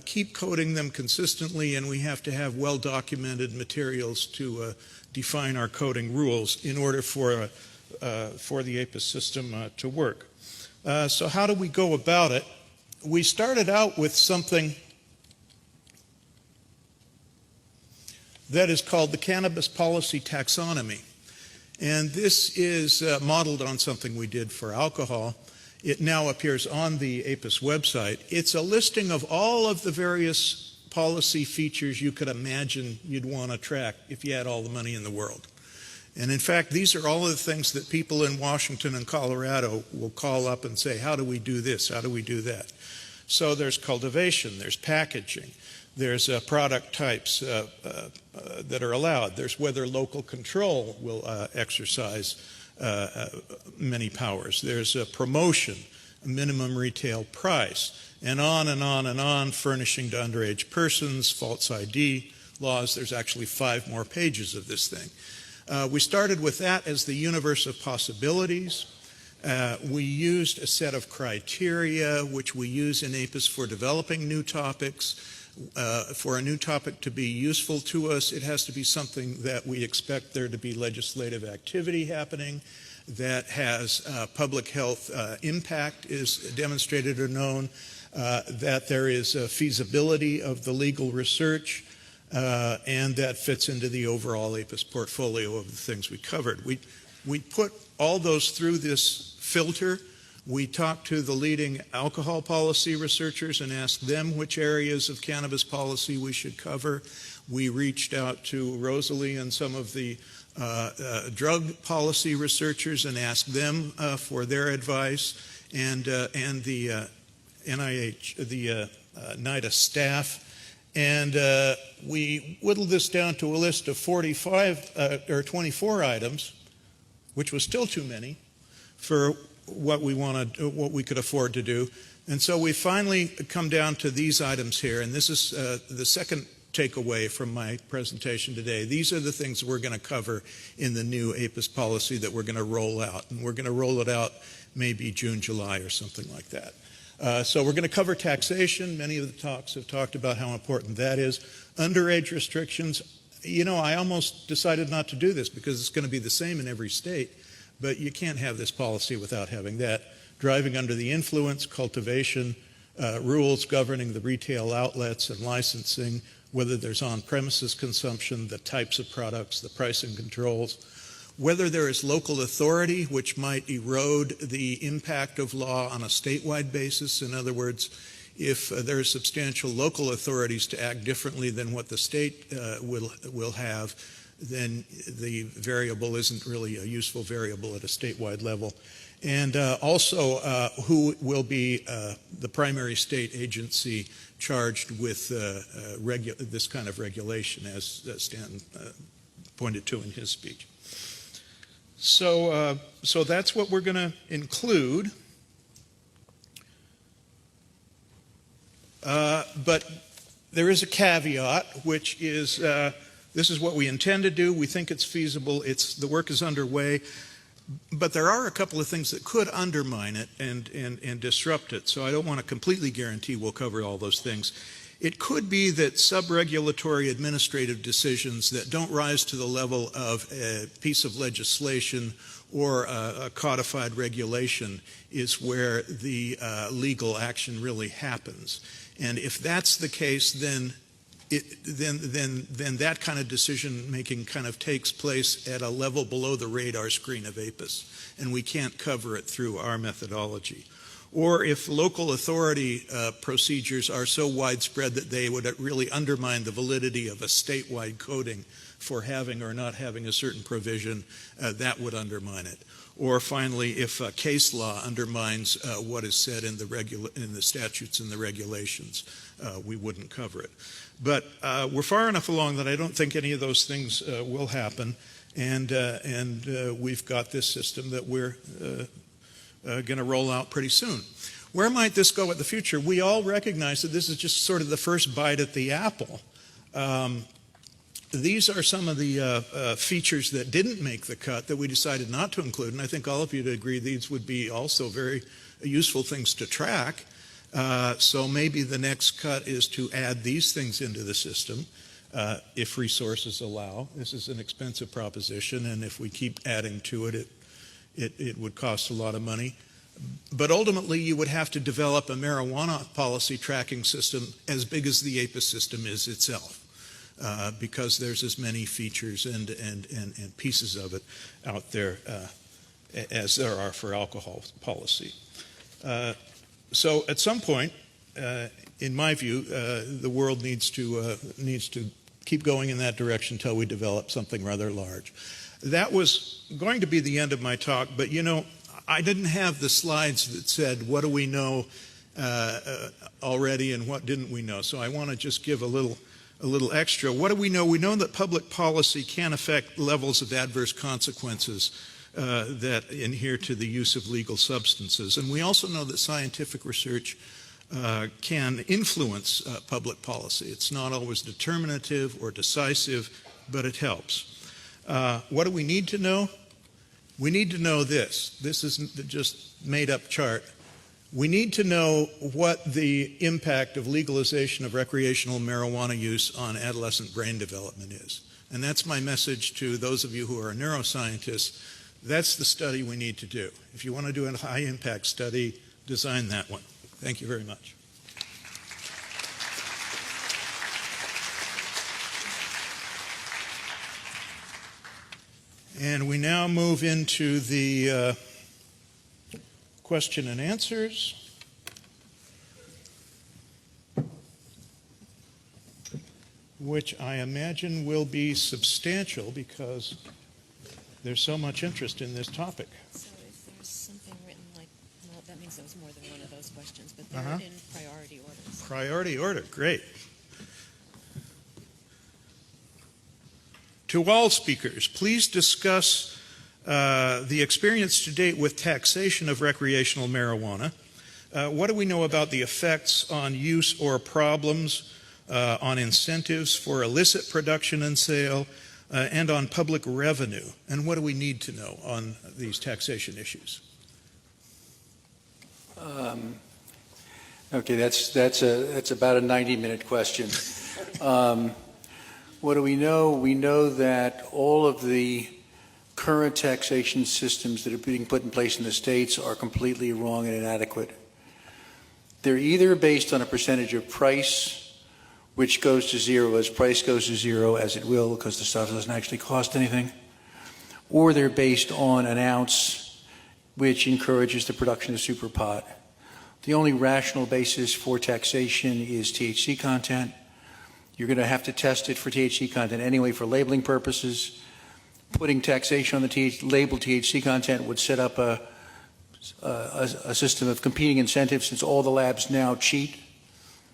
keep coding them consistently, and we have to have well-documented materials to define our coding rules in order for the APIS system to work. So how do we go about it? We started out with something that is called the Cannabis Policy Taxonomy. And this is modeled on something we did for alcohol. It now appears on the APIS website. It's a listing of all of the various policy features you could imagine you'd want to track if you had all the money in the world. And in fact, these are all of the things that people in Washington and Colorado will call up and say, how do we do this? How do we do that? So there's cultivation, there's packaging, there's product types that are allowed. There's whether local control will exercise many powers. There's a promotion, a minimum retail price, and on and on and on, furnishing to underage persons, false ID laws. There's actually 5 more pages of this thing. We started with that as the universe of possibilities. We used a set of criteria which we use in APIS for developing new topics. For a new topic to be useful to us, it has to be something that we expect there to be legislative activity happening, that has public health impact is demonstrated or known, that there is a feasibility of the legal research, and that fits into the overall APIS portfolio of the things we covered. We put all those through this filter. We talked to the leading alcohol policy researchers and asked them which areas of cannabis policy we should cover. We reached out to Rosalie and some of the drug policy researchers and asked them for their advice, and the NIDA staff. And we whittled this down to a list of 24 items, which was still too many for what we could afford to do. And so we finally come down to these items here, and this is the second takeaway from my presentation today. These are the things we're going to cover in the new APIS policy that we're going to roll out, and we're going to roll it out maybe June, July, or something like that. So we're going to cover taxation. Many of the talks have talked about how important that is. Underage restrictions. You know, I almost decided not to do this because it's going to be the same in every state, but you can't have this policy without having that. Driving under the influence, cultivation, rules governing the retail outlets and licensing, whether there's on-premises consumption, the types of products, the pricing controls, whether there is local authority which might erode the impact of law on a statewide basis. In other words, if there are substantial local authorities to act differently than what the state will have, then the variable isn't really a useful variable at a statewide level. And also who will be the primary state agency charged with this kind of regulation, as Stanton pointed to in his speech. So that's what we're going to include. But there is a caveat, which is this is what we intend to do. We think it's feasible. The work is underway. But there are a couple of things that could undermine it and disrupt it. So I don't want to completely guarantee we'll cover all those things. It could be that sub-regulatory administrative decisions that don't rise to the level of a piece of legislation or a codified regulation is where the legal action really happens. And if that's the case, then that kind of decision-making kind of takes place at a level below the radar screen of APIS, and we can't cover it through our methodology. Or if local authority procedures are so widespread that they would really undermine the validity of a statewide coding for having or not having a certain provision, that would undermine it. Or finally, if case law undermines what is said in the statutes and the regulations, we wouldn't cover it. But we're far enough along that I don't think any of those things will happen, and we've got this system that we're going to roll out pretty soon. Where might this go in the future? We all recognize that this is just sort of the first bite at the apple. These are some of the features that didn't make the cut that we decided not to include, and I think all of you would agree these would be also very useful things to track. So maybe the next cut is to add these things into the system if resources allow. This is an expensive proposition, and if we keep adding to it, it would cost a lot of money. But ultimately, you would have to develop a marijuana policy tracking system as big as the APIS system is itself, because there's as many features and pieces of it out there as there are for alcohol policy. So at some point, in my view, the world needs to keep going in that direction until we develop something rather large. That was going to be the end of my talk, but you know, I didn't have the slides that said what do we know already and what didn't we know. So I want to just give a little extra. What do we know? We know that public policy can affect levels of adverse consequences that adhere to the use of legal substances. And we also know that scientific research can influence public policy. It's not always determinative or decisive, but it helps. What do we need to know? We need to know this. This isn't just made-up chart. We need to know what the impact of legalization of recreational marijuana use on adolescent brain development is. And that's my message to those of you who are neuroscientists. That's the study we need to do. If you want to do a high-impact study, design that one. Thank you very much. And we now move into the question and answers. Which I imagine will be substantial because there's so much interest in this topic. So if there's something written like, well, that means there was more than one of those questions, but they're in priority orders. Priority order, great. To all speakers, please discuss the experience to date with taxation of recreational marijuana. What do we know about the effects on use or problems, on incentives for illicit production and sale, and on public revenue? And what do we need to know on these taxation issues? Okay, that's about a 90-minute question. What do we know? We know that all of the current taxation systems that are being put in place in the states are completely wrong and inadequate. They're either based on a percentage of price, which goes to zero as price goes to zero, as it will, because the stuff doesn't actually cost anything, or they're based on an ounce, which encourages the production of super pot. The only rational basis for taxation is THC content. You're going to have to test it for THC content anyway for labeling purposes. Putting taxation on the labeled THC content would set up a system of competing incentives, since all the labs now cheat.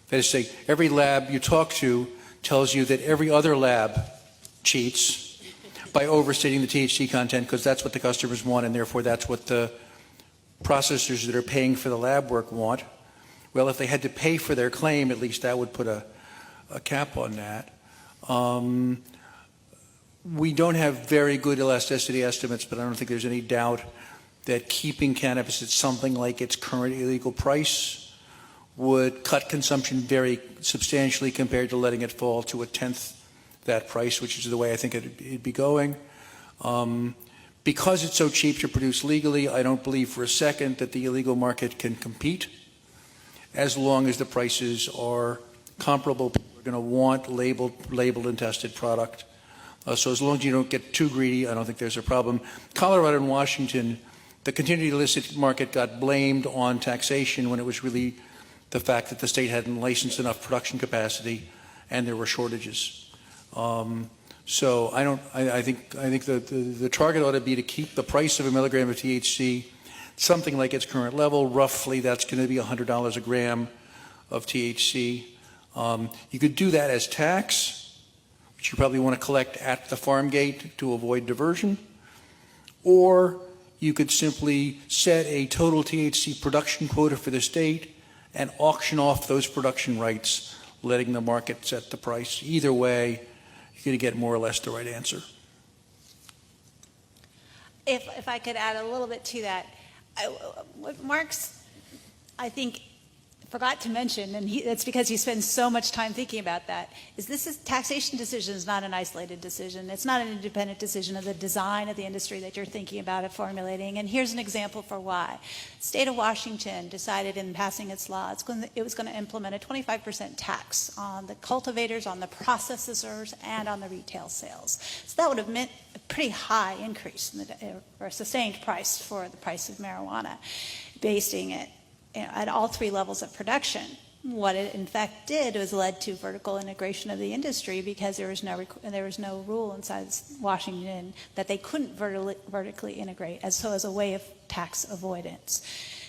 That is to say, every lab you talk to tells you that every other lab cheats by overstating the THC content, because that's what the customers want, and therefore that's what the processors that are paying for the lab work want. Well, if they had to pay for their claim, at least that would put a cap on that. We don't have very good elasticity estimates, but I don't think there's any doubt that keeping cannabis at something like its current illegal price would cut consumption very substantially compared to letting it fall to a tenth that price, which is the way I think it'd be going. Because it's so cheap to produce legally, I don't believe for a second that the illegal market can compete, as long as the prices are comparable. People are going to want labeled and tested product. So as long as you don't get too greedy, I don't think there's a problem. Colorado and Washington, the continued illicit market got blamed on taxation when it was really the fact that the state hadn't licensed enough production capacity and there were shortages. So I think the target ought to be to keep the price of a milligram of THC something like its current level. Roughly, that's going to be $100 a gram of THC. You could do that as tax, which you probably want to collect at the farm gate to avoid diversion, or you could simply set a total THC production quota for the state and auction off those production rights, letting the market set the price. Either way, you're going to get more or less the right answer. If I could add a little bit to that, what Mark's, I think, forgot to mention, and that's because he spends so much time thinking about that, is taxation decision is not an isolated decision. It's not an independent decision of the design of the industry that you're thinking about it formulating. And here's an example for why. The state of Washington decided in passing its law it was going to implement a 25% tax on the cultivators, on the processors, and on the retail sales. So that would have meant a pretty high increase or a sustained price for the price of marijuana, basing it at all three levels of production. What it in fact did was led to vertical integration of the industry, because there was no rule inside Washington that they couldn't vertically integrate as a way of tax avoidance.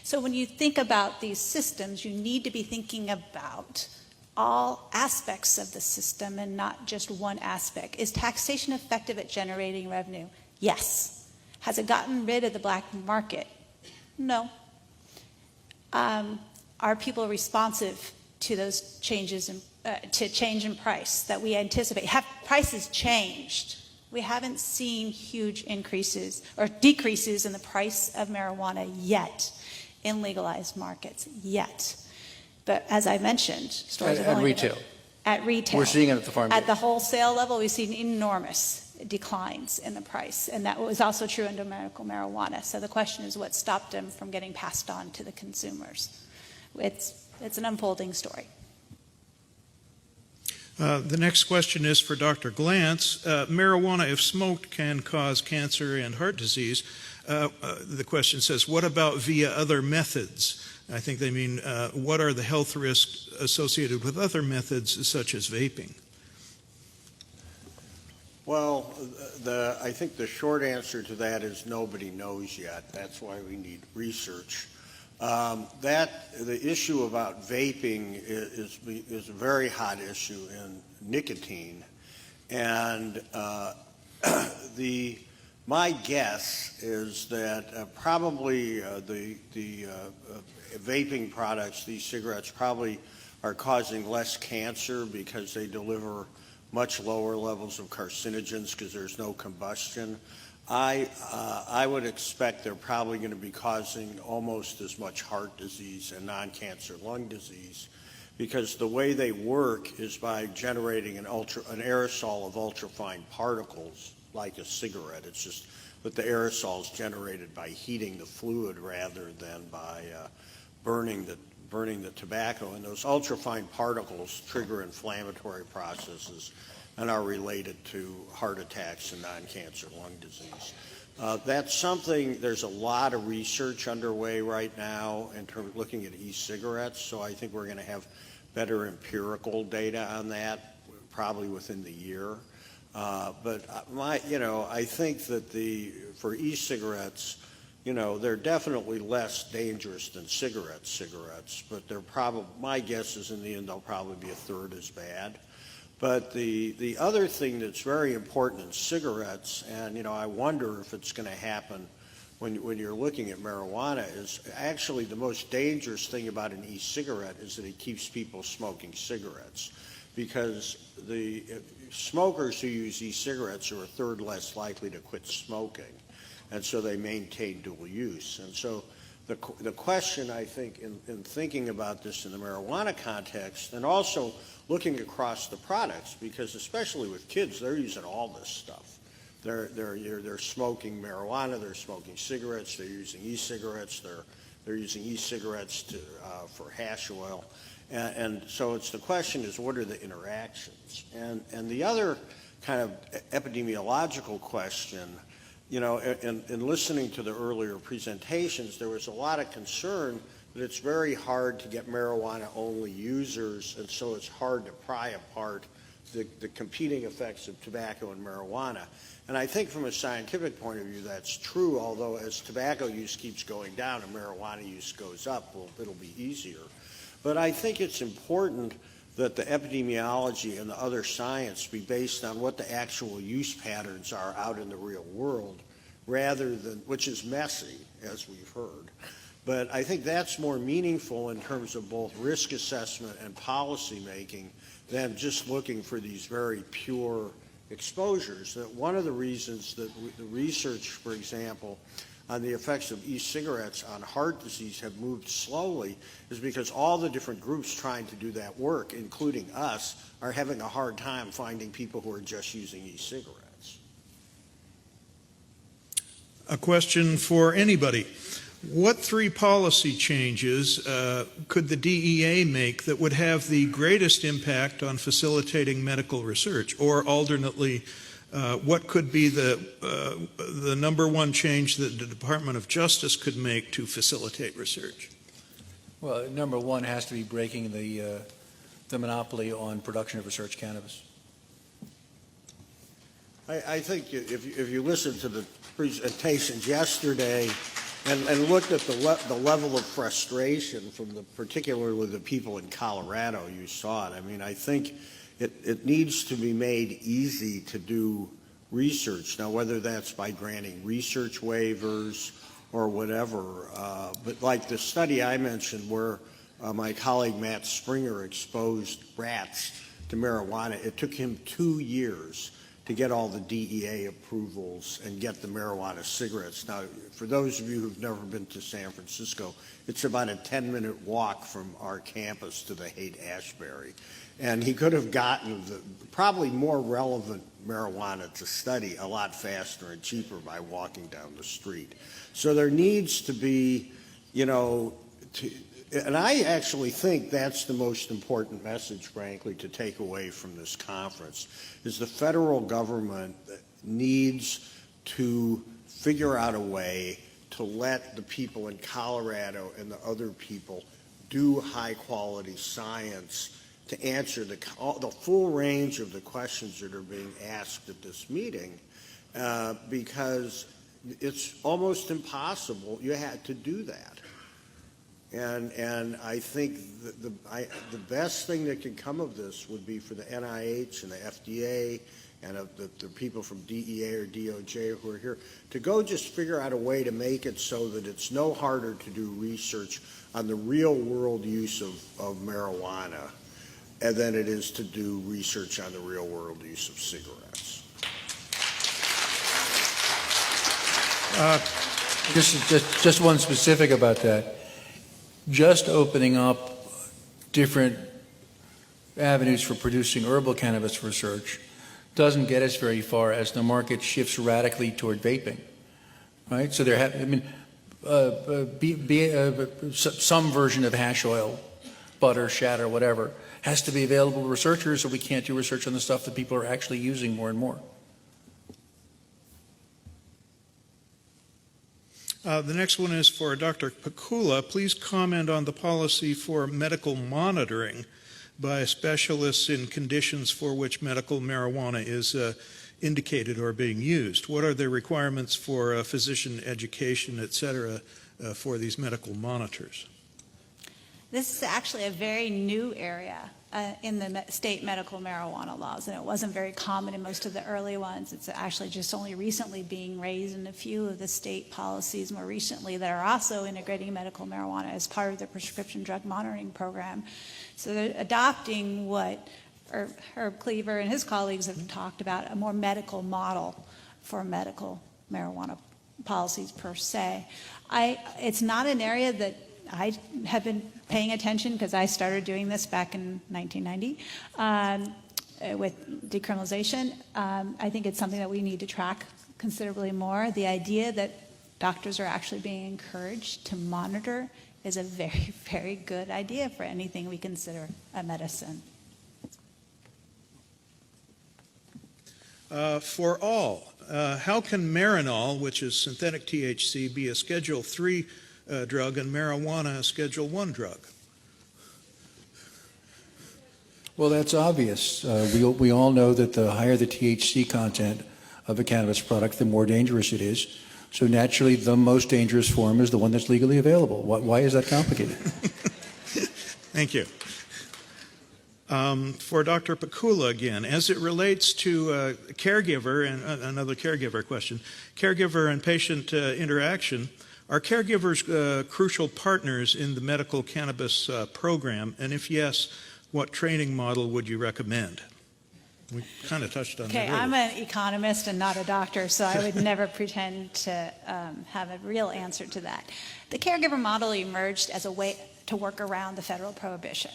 So when you think about these systems, you need to be thinking about all aspects of the system and not just one aspect. Is taxation effective at generating revenue? Yes. Has it gotten rid of the black market? No. Are people responsive to those changes to change in price that we anticipate? Have prices changed? We haven't seen huge increases or decreases in the price of marijuana yet in legalized markets yet. But as I mentioned, stores at retail. At retail. We're seeing it at the farm At gate. the wholesale level, we've seen enormous declines in the price, and that was also true under medical marijuana. So the question is, what stopped them from getting passed on to the consumers? It's an unfolding story. The next question is for Dr. Glantz. Marijuana, if smoked, can cause cancer and heart disease. The question says, what about via other methods? I think they mean, what are the health risks associated with other methods such as vaping? Well, I think the short answer to that is nobody knows yet. That's why we need research. The issue about vaping is a very hot issue in nicotine, and my guess is that probably the vaping products, these cigarettes, probably are causing less cancer because they deliver much lower levels of carcinogens because there's no combustion. I would expect they're probably going to be causing almost as much heart disease and non-cancer lung disease, because the way they work is by generating an aerosol of ultrafine particles like a cigarette. It's just that the aerosol is generated by heating the fluid rather than by burning burning the tobacco, and those ultrafine particles trigger inflammatory processes and are related to heart attacks and non-cancer lung disease. That's something, there's a lot of research underway right now in terms of looking at e-cigarettes, so I think we're going to have better empirical data on that probably within the year. But I think that for e-cigarettes, they're definitely less dangerous than cigarettes, but they're probably, my guess is in the end they'll probably be a third as bad. But the other thing that's very important in cigarettes, and I wonder if it's going to happen when you're looking at marijuana, is actually the most dangerous thing about an e-cigarette is that it keeps people smoking cigarettes, because the smokers who use e-cigarettes are a third less likely to quit smoking, and so they maintain dual use. And so the question, I think, in thinking about this in the marijuana context, and also looking across the products, because especially with kids, they're using all this stuff. They're smoking marijuana, they're smoking cigarettes, they're using e-cigarettes, they're using e-cigarettes for hash oil, and so it's the question is, what are the interactions? And the other kind of epidemiological question, in listening to the earlier presentations, there was a lot of concern that it's very hard to get marijuana-only users, and so it's hard to pry apart the competing effects of tobacco and marijuana. And I think from a scientific point of view, that's true, although as tobacco use keeps going down and marijuana use goes up, well, it'll be easier. But I think it's important that the epidemiology and the other science be based on what the actual use patterns are out in the real world, rather than, which is messy, as we've heard. But I think that's more meaningful in terms of both risk assessment and policy making than just looking for these very pure exposures. That one of the reasons that the research, for example, on the effects of e-cigarettes on heart disease have moved slowly is because all the different groups trying to do that work, including us, are having a hard time finding people who are just using e-cigarettes. A question for anybody. What three policy changes could the DEA make that would have the greatest impact on facilitating medical research? Or alternately, what could be the number one change that the Department of Justice could make to facilitate research? Well, number one has to be breaking the monopoly on production of research cannabis. I think if you listen to the presentations yesterday and looked at the level of frustration from particularly the people in Colorado, you saw it. I mean, I think it needs to be made easy to do research. Now, whether that's by granting research waivers or whatever, but like the study I mentioned where my colleague Matt Springer exposed rats to marijuana, it took him 2 years to get all the DEA approvals and get the marijuana cigarettes. Now, for those of you who've never been to San Francisco, it's about a 10-minute walk from our campus to the Haight-Ashbury. And he could have gotten the probably more relevant marijuana to study a lot faster and cheaper by walking down the street. So there needs to be, and I actually think that's the most important message, frankly, to take away from this conference, is the federal government needs to figure out a way to let the people in Colorado and the other people do high-quality science to answer the full range of the questions that are being asked at this meeting, because it's almost impossible you had to do that. And I think the best thing that can come of this would be for the NIH and the FDA and the people from DEA or DOJ who are here to go just figure out a way to make it so that it's no harder to do research on the real world use of marijuana than it is to do research on the real world use of cigarettes. Just one specific about that. Just opening up different avenues for producing herbal cannabis research doesn't get us very far as the market shifts radically toward vaping, right? So some version of hash oil, butter, shatter, whatever, has to be available to researchers, or we can't do research on the stuff that people are actually using more and more. The next one is for Dr. Pacula. Please comment on the policy for medical monitoring by specialists in conditions for which medical marijuana is indicated or being used. What are the requirements for physician education, et cetera, for these medical monitors? This is actually a very new area in the state medical marijuana laws, and it wasn't very common in most of the early ones. It's actually just only recently being raised in a few of the state policies more recently that are also integrating medical marijuana as part of the prescription drug monitoring program. So they're adopting what Herb Cleaver and his colleagues have talked about, a more medical model for medical marijuana policies per se. It's not an area that I have been paying attention because I started doing this back in 1990 with decriminalization. I think it's something that we need to track considerably more. The idea that doctors are actually being encouraged to monitor is a very, very good idea for anything we consider a medicine. For all, how can Marron, which is synthetic THC, be a Schedule III drug and marijuana a Schedule I drug? Well, that's obvious. We all know that the higher the THC content of a cannabis product, the more dangerous it is. So naturally, the most dangerous form is the one that's legally available. Why is that complicated? Thank you. For Dr. Pacula again, as it relates to caregiver, and another caregiver question, caregiver and patient interaction, are caregivers crucial partners in the medical cannabis program? And if yes, what training model would you recommend? We kind of touched on that earlier. I'm an economist and not a doctor, so I would never pretend to have a real answer to that. The caregiver model emerged as a way to work around the federal prohibition.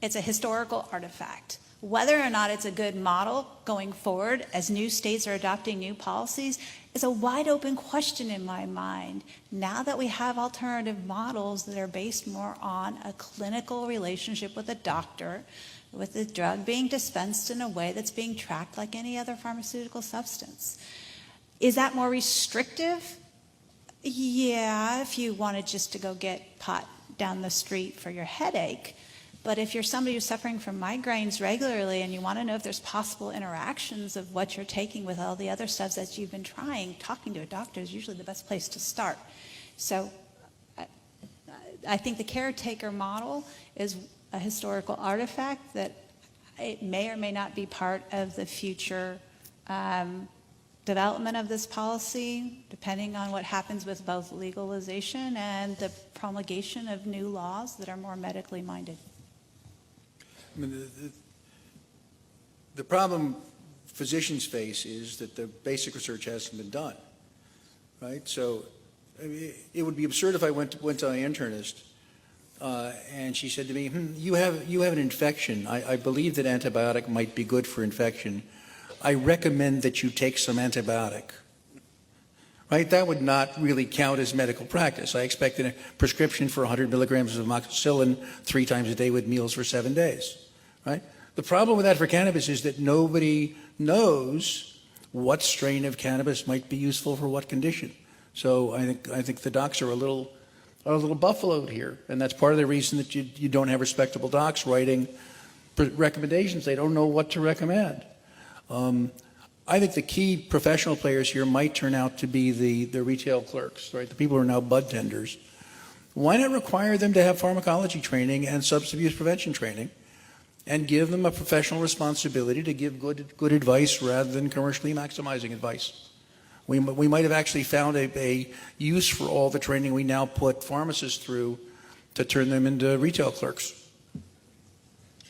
It's a historical artifact. Whether or not it's a good model going forward as new states are adopting new policies is a wide open question in my mind. Now that we have alternative models that are based more on a clinical relationship with a doctor, with the drug being dispensed in a way that's being tracked like any other pharmaceutical substance. Is that more restrictive? Yeah, if you wanted just to go get pot down the street for your headache. But if you're somebody who's suffering from migraines regularly and you want to know if there's possible interactions of what you're taking with all the other stuff that you've been trying, talking to a doctor is usually the best place to start. So I think the caretaker model is a historical artifact that it may or may not be part of the future development of this policy, depending on what happens with both legalization and the promulgation of new laws that are more medically minded. I mean, the problem physicians face is that the basic research hasn't been done, right? So I mean, it would be absurd if I went to an internist and she said to me, you have an infection. I believe that antibiotic might be good for infection. I recommend that you take some antibiotic. Right? That would not really count as medical practice. I expected a prescription for 100 milligrams of amoxicillin 3 times a day with meals for 7 days. Right? The problem with that for cannabis is that nobody knows what strain of cannabis might be useful for what condition. So I think the docs are a little buffaloed here, and that's part of the reason that you don't have respectable docs writing recommendations. They don't know what to recommend. I think the key professional players here might turn out to be the retail clerks, right? The people who are now bud tenders. Why not require them to have pharmacology training and substance abuse prevention training, and give them a professional responsibility to give good advice rather than commercially maximizing advice? We might have actually found a use for all the training we now put pharmacists through to turn them into retail clerks.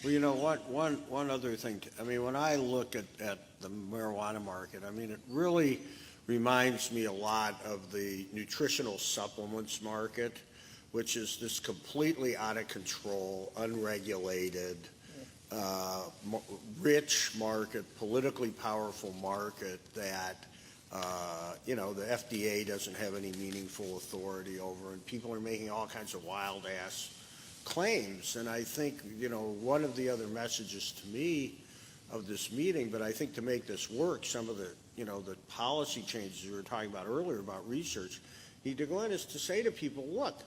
Well, you know what? One other thing. When I look at the marijuana market, it really reminds me a lot of the nutritional supplements market, which is this completely out of control, unregulated, rich market, politically powerful market that the FDA doesn't have any meaningful authority over, and people are making all kinds of wild-ass claims. And I think, one of the other messages to me of this meeting, but I think to make this work, some of the, the policy changes we were talking about earlier about research need to go in, is to say to people, look,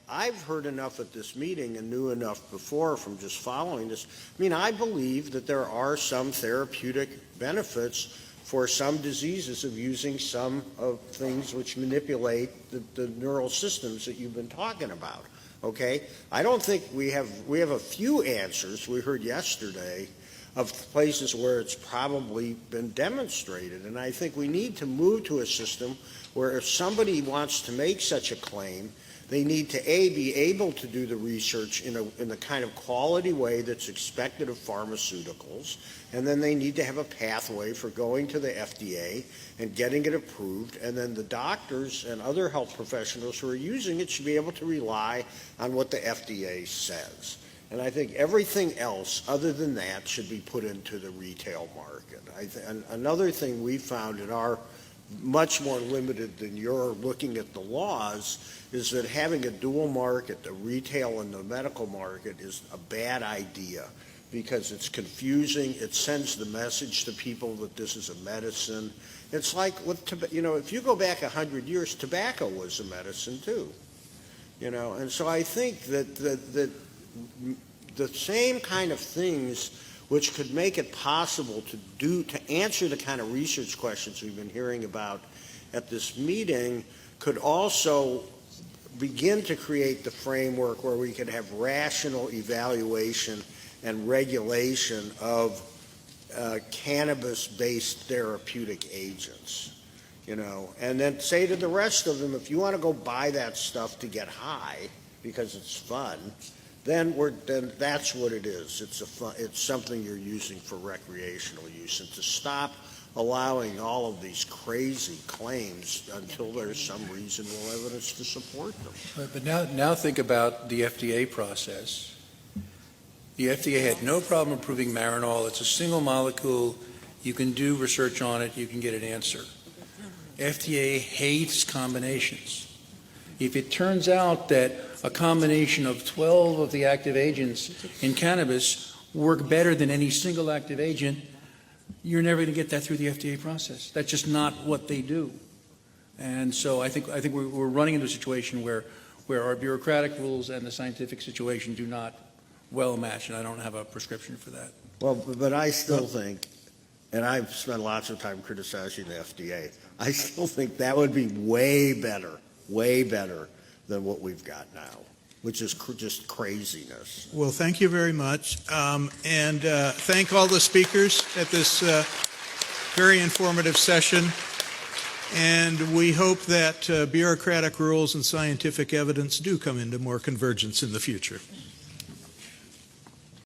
I've heard enough at this meeting and knew enough before from just following this. I believe that there are some therapeutic benefits for some diseases of using some of things which manipulate the neural systems that you've been talking about. Okay? I don't think we have a few answers we heard yesterday of places where it's probably been demonstrated. And I think we need to move to a system where if somebody wants to make such a claim, they need to, A, be able to do the research in the kind of quality way that's expected of pharmaceuticals, and then they need to have a pathway for going to the FDA and getting it approved, and then the doctors and other health professionals who are using it should be able to rely on what the FDA says. And I think everything else other than that should be put into the retail market. Another thing we found in our much more limited than you're looking at the laws is that having a dual market, the retail and the medical market, is a bad idea because it's confusing. It sends the message to people that this is a medicine. It's like with if you go back 100 years, tobacco was a medicine too. And so I think that the same kind of things which could make it possible to answer the kind of research questions we've been hearing about at this meeting could also begin to create the framework where we could have rational evaluation and regulation of cannabis-based therapeutic agents, and then say to the rest of them, if you want to go buy that stuff to get high because it's fun, then that's what it is. It's something you're using for recreational use, and to stop allowing all of these crazy claims until there's some reasonable evidence to support them. But now think about the FDA process. The FDA had no problem approving Marron. It's a single molecule. You can do research on it. You can get an answer. FDA hates combinations. If it turns out that a combination of 12 of the active agents in cannabis work better than any single active agent, you're never going to get that through the FDA process. That's just not what they do. And so I think we're running into a situation where our bureaucratic rules and the scientific situation do not well match, and I don't have a prescription for that. Well, but I still think, and I've spent lots of time criticizing the FDA, I still think that would be way better than what we've got now, which is just craziness. Well, thank you very much. And thank all the speakers at this very informative session. And we hope that bureaucratic rules and scientific evidence do come into more convergence in the future.